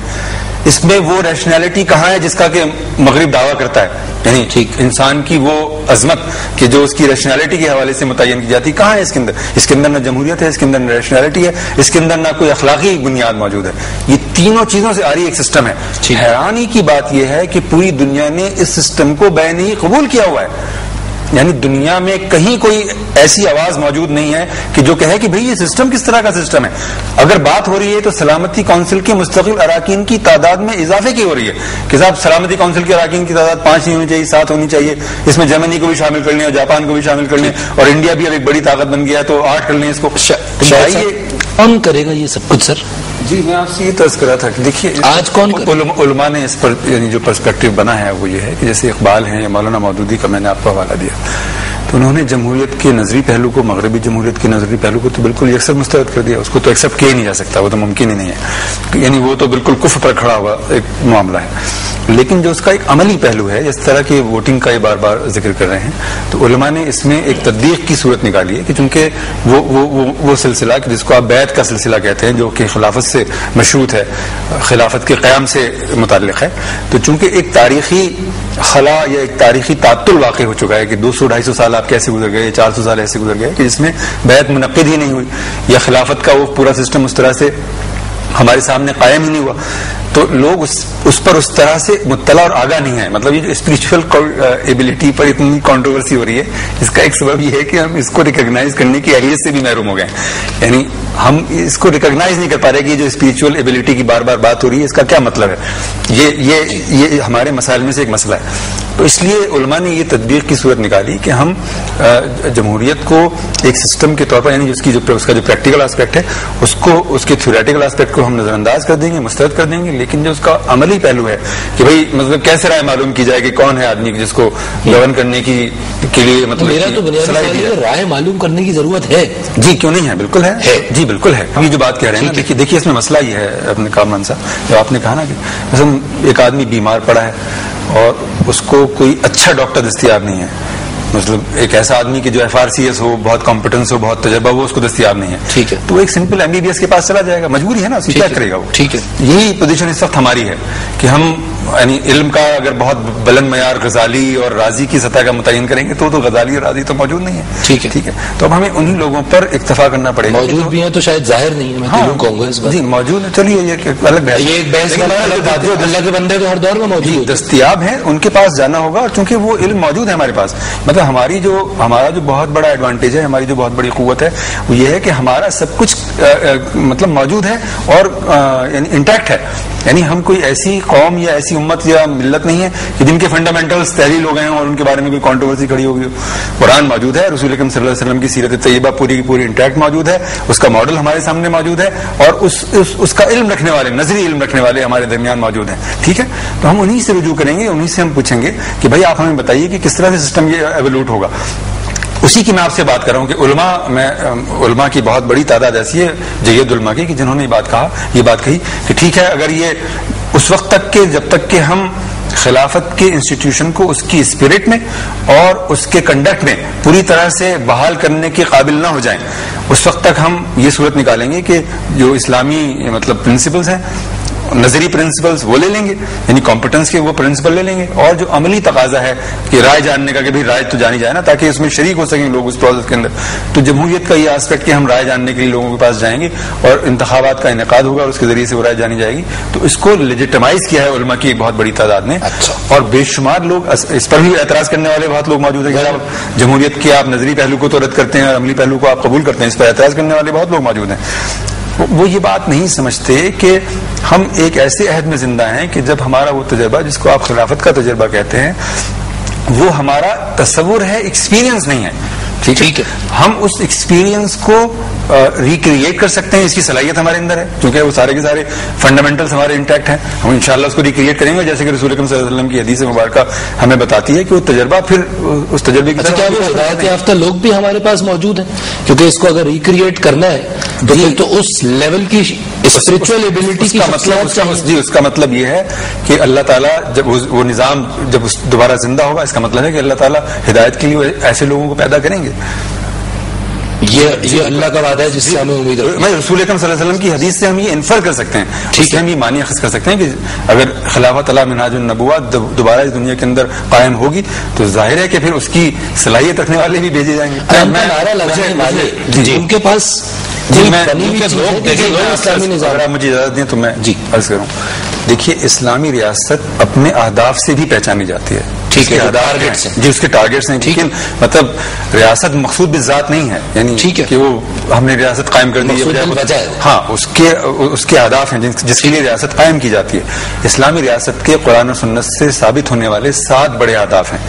اس میں وہ ریشنلٹی کہاں ہے جس کا کہ مغرب دعویٰ کرتا ہے. یعنی ٹھیک انسان کی وہ عظمت کہ جو اس کی ریشنلٹی کے حوالے سے متعین کی جاتی کہاں ہے اس کے اندر. اس کے اندر نہ جمہوریت ہے، اس کے اندر نہ ریشنلٹی ہے، اس کے اندر نہ کوئی اخلاقی بنیاد موجود ہے. یہ تینوں چیزوں سے آری ایک سسٹم ہے. حیرانی کی بات یہ ہے کہ پوری دنیا نے اس سسٹم کو بے نہیں قبول کیا ہوا ہے. یعنی دنیا میں کہیں کوئی ایسی آواز موجود نہیں ہے کہ جو کہے کہ بھئی یہ سسٹم کس طرح کا سسٹم ہے. اگر بات ہو رہی ہے تو سلامتی کونسل کے مستقل اراکین کی تعداد میں اضافے کی ہو رہی ہے کہ صاحب سلامتی کونسل کے اراکین کی تعداد 5 نہیں ہونی چاہیے, 7 ہونی چاہیے. اس میں جرمنی کو بھی شامل کر لیں اور جاپان کو بھی شامل کر لیں, اور انڈیا بھی اب ایک بڑی طاقت بن گیا تو 8 کر لیں اس کو. کون کرے گا یہ سب کچھ سر؟ جی میں آپ سے یہ طرز کرا تھا کہ دیکھیے آج کون علماء نے اس پر یعنی جو پرسپیکٹو بنا ہے وہ یہ ہے کہ جیسے اقبال ہیں یا مولانا مودودی کا میں نے آپ کو حوالہ دیا, تو انہوں نے جمہوریت کے نظری پہلو کو, مغربی جمہوریت کے نظری پہلو کو تو بالکل یکسر مسترد کر دیا. اس کو تو ایکسیپٹ کیا ہی نہیں جا سکتا, وہ تو ممکن ہی نہیں ہے, یعنی وہ تو بالکل کفر پر کھڑا ہوا ایک معاملہ ہے. لیکن جو اس کا ایک عملی پہلو ہے, جس طرح کی ووٹنگ کا یہ بار بار ذکر کر رہے ہیں, تو علماء نے اس میں ایک تطبیق کی صورت نکالی ہے کہ چونکہ وہ سلسلہ جس کو آپ بیعت کا سلسلہ کہتے ہیں جو کہ خلافت سے مشروط ہے, خلافت کے قیام سے متعلق ہے, تو چونکہ ایک تاریخی خلا یا ایک تاریخی تعطل واقع ہو چکا ہے کہ 200-250 سال آپ کیسے گزر گئے, 400 سال ایسے گزر گئے کہ جس میں بیعت منعقد ہی نہیں ہوئی, یا خلافت کا وہ پورا سسٹم اس طرح سے ہمارے سامنے قائم ہی نہیں ہوا, تو لوگ اس پر اس طرح سے مطلع اور آگاہ نہیں ہے. مطلب یہ جو اسپرچل ایبلٹی پر اتنی کنٹروورسی ہو رہی ہے, اس کا ایک سبب یہ ہے کہ ہم اس کو ریکگنائز کرنے کی اہلیت سے بھی محروم ہو گئے. یعنی ہم اس کو ریکگنائز نہیں کر پا رہے کہ یہ جو اسپرچل ایبلٹی کی بار بار بات ہو رہی ہے اس کا کیا مطلب ہے. یہ ہمارے مسائل میں سے ایک مسئلہ ہے. تو اس لیے علماء نے یہ تدبیر کی صورت نکالی کہ ہم جمہوریت کو ایک سسٹم کے طور پر, یعنی اس کا جو پریکٹیکل آسپیکٹ ہے اس کے تھیوریٹیکل آسپیکٹ کو ہم نظر انداز کر دیں گے, مسترد کر دیں گے, لیکن جو اس کا عملی پہلو ہے کہ بھئی مطلب کیسے رائے معلوم کی جائے کہ کون ہے آدمی جس کو گورن کرنے کے لیے, مطلب میرا تو بنیادی رائے معلوم کرنے کی ضرورت ہے. جی کیوں نہیں ہے, بالکل ہے, جی بالکل ہے. یہ جو بات کہہ رہے ہیں دیکھیے اس میں مسئلہ یہ ہے اپنے کامران صاحب, جو آپ نے کہا نا کہ مثلا ایک آدمی بیمار پڑا ہے اور اس کو کوئی اچھا ڈاکٹر دستیاب نہیں ہے, مطلب ایک ایسا آدمی کہ جو FRCS ہو, بہت کمپٹنس ہو, بہت تجربہ, وہ اس کو دستیاب نہیں ہے, ٹھیک ہے, تو وہ ایک سمپل MBBS کے پاس چلا جائے گا, مجبوری ہے نا, اسی کیا کرے گا وہ. ٹھیک ہے, یہی پوزیشن اس وقت ہماری ہے کہ ہم یعنی علم کا اگر بہت بلند معیار غزالی اور رازی کی سطح کا متعین کریں گے تو غزالی اور رازی تو موجود نہیں ہے. ٹھیک ہے, ٹھیک ہے, تو اب ہمیں انہی لوگوں پر اکتفا کرنا پڑے گا. موجود بھی ہیں تو شاید ظاہر نہیں ہے, میں کہوں گا اس بات. جی موجود ہے, چلیے یہ الگ بحث, یہ ایک بحث ہے. اللہ کے بندے تو ہر دور میں موجود دستیاب ہیں, ان کے پاس جانا ہوگا, اور چونکہ وہ علم موجود ہے ہمارے پاس. مطلب ہمارا جو بہت بڑا ایڈوانٹیج ہے, ہماری جو بہت بڑی قوت ہے, وہ یہ ہے کہ ہمارا سب کچھ مطلب موجود ہے اور انٹیکٹ ہے. یعنی ہم کوئی ایسی قوم یا ایسی امت یا ملت نہیں ہے کہ جن کے فنڈامنٹلز تحلیل ہو گئے ہیں اور ان کے بارے میں کوئی کنٹروورسی کھڑی ہو گئی ہو. قرآن موجود ہے, رسول اکرم صلی اللہ علیہ وسلم کی سیرت طیبہ پوری کی پوری انٹیکٹ موجود ہے, اس کا ماڈل ہمارے سامنے موجود ہے, اور اس کا علم رکھنے والے, نظری علم رکھنے والے ہمارے درمیان موجود ہیں. ٹھیک ہے, تو ہم انہی سے رجوع کریں گے, انہی سے ہم پوچھیں گے کہ بھائی آپ ہمیں بتائیے کہ کس طرح سے سسٹم یہ ایوالوٹ ہوگا. اسی کی میں آپ سے بات کر رہا ہوں کہ علماء کی بہت بڑی تعداد ایسی ہے, جید علماء کی, کہ جنہوں نے یہ بات کہی کہ ٹھیک ہے, اگر یہ اس وقت تک کہ جب تک کہ ہم خلافت کے انسٹیٹیوشن کو اس کی اسپرٹ میں اور اس کے کنڈکٹ میں پوری طرح سے بحال کرنے کے قابل نہ ہو جائیں, اس وقت تک ہم یہ صورت نکالیں گے کہ جو اسلامی مطلب پرنسپلز ہیں, نظری پرنسپلز وہ لے لیں گے, یعنی کمپٹنس کے وہ پرنسپل لے لیں گے, اور جو عملی تقاضا ہے کہ رائے جاننے کا کہ بھائی رائے تو جانی جائے نا, تاکہ اس میں شریک ہو سکیں لوگ اس پروسیس کے اندر. تو جمہوریت کا یہ آسپیکٹ کہ ہم رائے جاننے کے لیے لوگوں کے پاس جائیں گے اور انتخابات کا انعقاد ہوگا اور اس کے ذریعے سے وہ رائے جانی جائے گی, تو اس کو لیجیٹمائز کیا ہے علماء کی ایک بہت بڑی تعداد نے. اور بے شمار لوگ اس پر بھی اعتراض کرنے والے بہت لوگ موجود ہیں کہ جمہوریت کے آپ نظری پہلو کو تو رد کرتے ہیں اور عملی پہلو کو آپ قبول کرتے ہیں, اس پر اعتراض کرنے والے بہت لوگ موجود ہیں. وہ یہ بات نہیں سمجھتے کہ ہم ایک ایسے عہد میں زندہ ہیں کہ جب ہمارا وہ تجربہ جس کو آپ خلافت کا تجربہ کہتے ہیں, وہ ہمارا تصور ہے, ایکسپیرینس نہیں ہے. ٹھیک ہے, ہم اس ایکسپیرینس کو ریکریٹ کر سکتے ہیں, اس کی صلاحیت ہمارے اندر ہے, کیونکہ وہ سارے کے سارے فنڈامنٹلز ہمارے انٹیکٹ ہیں. ہم انشاءاللہ اس کو ریکریٹ کریں گے, جیسے کہ رسول اکرم صلی اللہ علیہ وسلم کی حدیث مبارکہ ہمیں بتاتی ہے کہ وہ تجربہ پھر اس تجربے کی کیا وہ ہدایت یافتہ لوگ بھی ہمارے پاس موجود ہیں, کیونکہ اس کو اگر ریکریٹ کرنا ہے تو اس لیول کی اسپرچل ایبلٹی کی اس کا مطلب یہ ہے کہ اللہ تعالیٰ جب وہ نظام جب دوبارہ زندہ ہوگا, اس کا مطلب ہے کہ اللہ تعالیٰ ہدایت کے لیے ایسے لوگوں کو پیدا کریں گے. یہ اللہ کا وعدہ ہے جس سے ہمیں امید ہے. میں رسول اکرم صلی اللہ علیہ وسلم کی حدیث سے ہم یہ انفر کر سکتے ہیں, ٹھیک ہے, ہم یہ معنی اخذ کر سکتے ہیں کہ اگر خلافت علی منہاج النبوۃ دوبارہ اس دنیا کے اندر قائم ہوگی تو ظاہر ہے کہ پھر اس کی صلاحیت رکھنے والے بھی بھیجے جائیں گے. ان کے پاس مجھے اجازت دیں تو میں عرض کروں دیکھیے اسلامی ریاست اپنے اہداف سے بھی پہچانی جاتی ہے. ٹھیک ہے, ٹارگیٹس ہیں جی, اس کے ٹارگیٹس ہیں, لیکن مطلب ریاست مقصود بالذات نہیں ہے, یعنی کہ وہ ہم نے ریاست قائم کر دی ہے. ہاں, اس کے اہداف ہیں جس کے لیے ریاست قائم کی جاتی ہے. اسلامی ریاست کے قرآن و سنت سے ثابت ہونے والے 7 بڑے اہداف ہیں.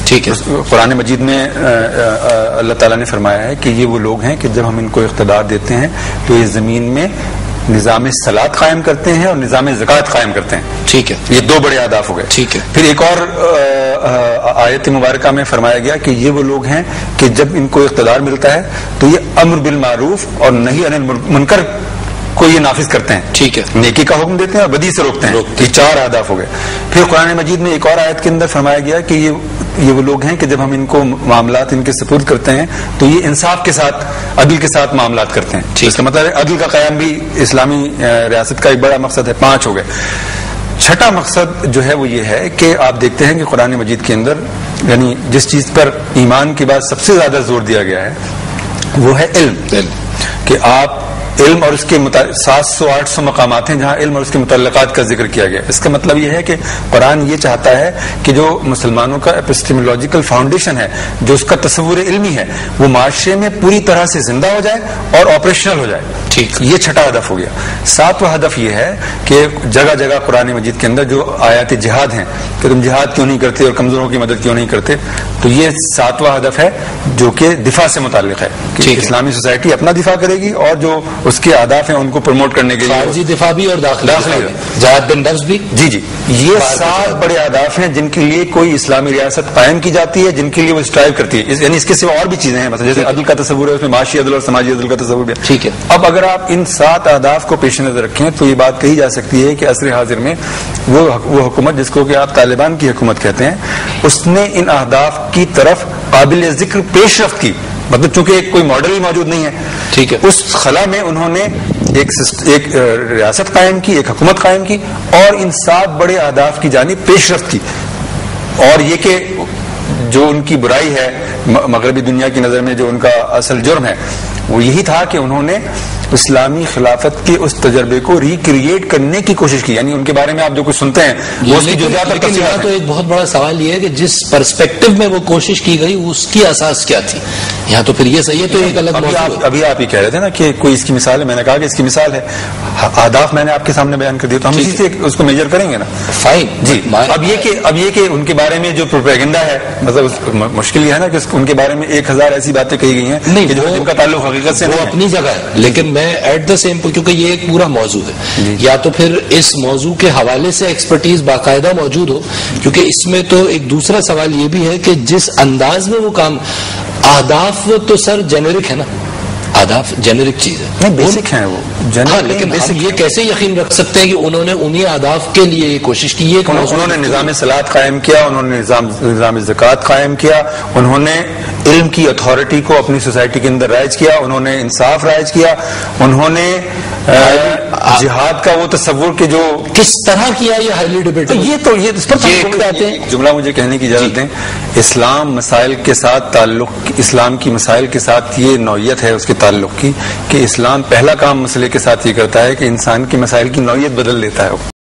ٹھیک ہے, قرآن مجید میں اللہ تعالیٰ نے فرمایا ہے کہ یہ وہ لوگ ہیں کہ جب ہم ان کو اقتدار دیتے ہیں تو یہ زمین میں نظام صلاۃ قائم کرتے ہیں اور نظام زکوٰۃ قائم کرتے ہیں. ٹھیک ہے, یہ 2 بڑے اہداف ہو گئے. ٹھیک ہے, پھر ایک اور آیت مبارکہ میں فرمایا گیا کہ یہ وہ لوگ ہیں کہ جب ان کو اقتدار ملتا ہے تو یہ امر بالمعروف اور نہی عن المنکر کو یہ نافذ کرتے ہیں. ٹھیک ہے, نیکی کا حکم دیتے ہیں اور بدی سے روکتے ہیں. یہ 4 اہداف ہو گئے. پھر قرآن مجید میں ایک اور آیت کے اندر فرمایا گیا کہ یہ وہ لوگ ہیں کہ جب ہم ان کو معاملات ان کے سپرد کرتے ہیں تو یہ انصاف کے ساتھ, عدل کے ساتھ معاملات کرتے ہیں. اس کا مطلب ہے عدل کا قیام بھی اسلامی ریاست کا ایک بڑا مقصد ہے. 5 ہو گئے. 6واں مقصد جو ہے وہ یہ ہے کہ آپ دیکھتے ہیں کہ قرآن مجید کے اندر یعنی جس چیز پر ایمان کے بعد سب سے زیادہ زور دیا گیا ہے وہ ہے علم. کہ آپ علم اور اس کے 700-800 مقامات ہیں جہاں علم اور اس کے متعلقات کا ذکر کیا گیا. اس کا مطلب یہ ہے کہ قرآن یہ چاہتا ہے کہ جو مسلمانوں کا اپسٹیمولوجیکل فاؤنڈیشن ہے, جو اس کا تصور علمی ہے, وہ معاشرے میں پوری طرح سے زندہ ہو جائے اور آپریشنل ہو جائے. ٹھیک, یہ 6واں ہدف ہو گیا. 7واں ہدف یہ ہے کہ جگہ جگہ قرآن مجید کے اندر جو آیات جہاد ہیں کہ تم جہاد کیوں نہیں کرتے اور کمزوروں کی مدد کیوں نہیں کرتے, تو یہ 7واں ہدف ہے جو کہ دفاع سے متعلق ہے کہ اسلامی سوسائٹی اپنا دفاع کرے گی اور جو اس کے اہداف ہیں ان کو پروموٹ کرنے کے لیے خارجی دفاع بھی اور داخلی جہاد بن نفس بھی. جی, یہ 7 بڑے اہداف ہیں جن کے لیے کوئی اسلامی ریاست قائم کی جاتی ہے, جن کے لیے وہ اسٹرائیو کرتی ہے. یعنی اس کے سوا اور بھی چیزیں ہیں, مثلا جیسے عدل کا تصور ہے, اس میں معاشی عدل اور سماجی عدل کا تصور بھی ہے. ٹھیک ہے, اب اگر آپ ان 7 اہداف کو پیش نظر رکھیں تو یہ بات کہی جا سکتی ہے کہ عصر حاضر میں وہ حکومت جس کو کہ آپ طالبان کی حکومت کہتے ہیں, اس نے ان اہداف کی طرف قابل ذکر پیش رفت کی. مطلب چونکہ کوئی ماڈل ہی موجود نہیں ہے. ٹھیک ہے, اس خلا میں انہوں نے ایک ریاست قائم کی, ایک حکومت قائم کی اور ان 7 بڑے اہداف کی جانب پیش رفت کی. اور یہ کہ جو ان کی برائی ہے مغربی دنیا کی نظر میں, جو ان کا اصل جرم ہے, وہ یہی تھا کہ انہوں نے اسلامی خلافت کے اس تجربے کو ریکریٹ کرنے کی کوشش کی. یعنی ان کے بارے میں آپ جو کچھ سنتے ہیں وہ اس کی جزیات اور تفصیلات ہیں. تو ایک بہت بڑا سوال یہ ہے کہ جس پرسپیکٹو میں وہ کوشش کی گئی اس کی اساس کیا تھی. یہاں تو پھر یہ صحیح ہے, تو ایک الگ ابھی آپ ہی کہہ رہے تھے نا کہ کوئی اس کی مثال ہے. میں نے کہا کہ اس کی مثال ہے, اہداف میں نے آپ کے سامنے بیان کر دیا, تو ہم اسی سے اس کو میجر کریں گے نا. فائن جی. اب یہ کہ ان کے بارے میں جو پروپیگنڈا ہے, مطلب مشکل یہ ہے نا کہ ان کے بارے میں 1000 ایسی باتیں کہی گئی ہیں جن کا تعلق حقیقت سے نہیں, اپنی جگہ ہے. لیکن میں ایٹ دا سیم, کیونکہ یہ ایک پورا موضوع ہے, یا تو پھر اس موضوع کے حوالے سے ایکسپرٹیز باقاعدہ موجود ہو, کیونکہ اس میں تو ایک دوسرا سوال یہ بھی ہے کہ جس انداز میں وہ کام, اہداف تو سر جنرک ہے نا, اہداف جنرک چیز ہے, بیسک ہیں وہ. ہاں, لیکن ہم یہ کیسے یقین رکھ سکتے ہیں کہ انہوں نے انہی اہداف کے لیے یہ کوشش کی ہے. انہوں نے نظام صلاۃ قائم کیا, انہوں نے نظام زکوٰۃ قائم کیا, انہوں نے علم کی اتھارٹی کو اپنی سوسائٹی کے اندر رائج کیا, انہوں نے انصاف رائج کیا, انہوں نے جہاد کا وہ تصور کہ جو کس طرح کیا یہ ہائیلی ڈیبیٹیبل. یہ اس پر جملہ مجھے کہنے کی اجازت دیں. اسلام مسائل کے ساتھ تعلق, اسلام کی مسائل کے ساتھ یہ نوعیت ہے اس کے تعلق کی کہ اسلام پہلا کام مسئلے کے ساتھ یہ کرتا ہے کہ انسان کے مسائل کی نوعیت بدل دیتا ہے.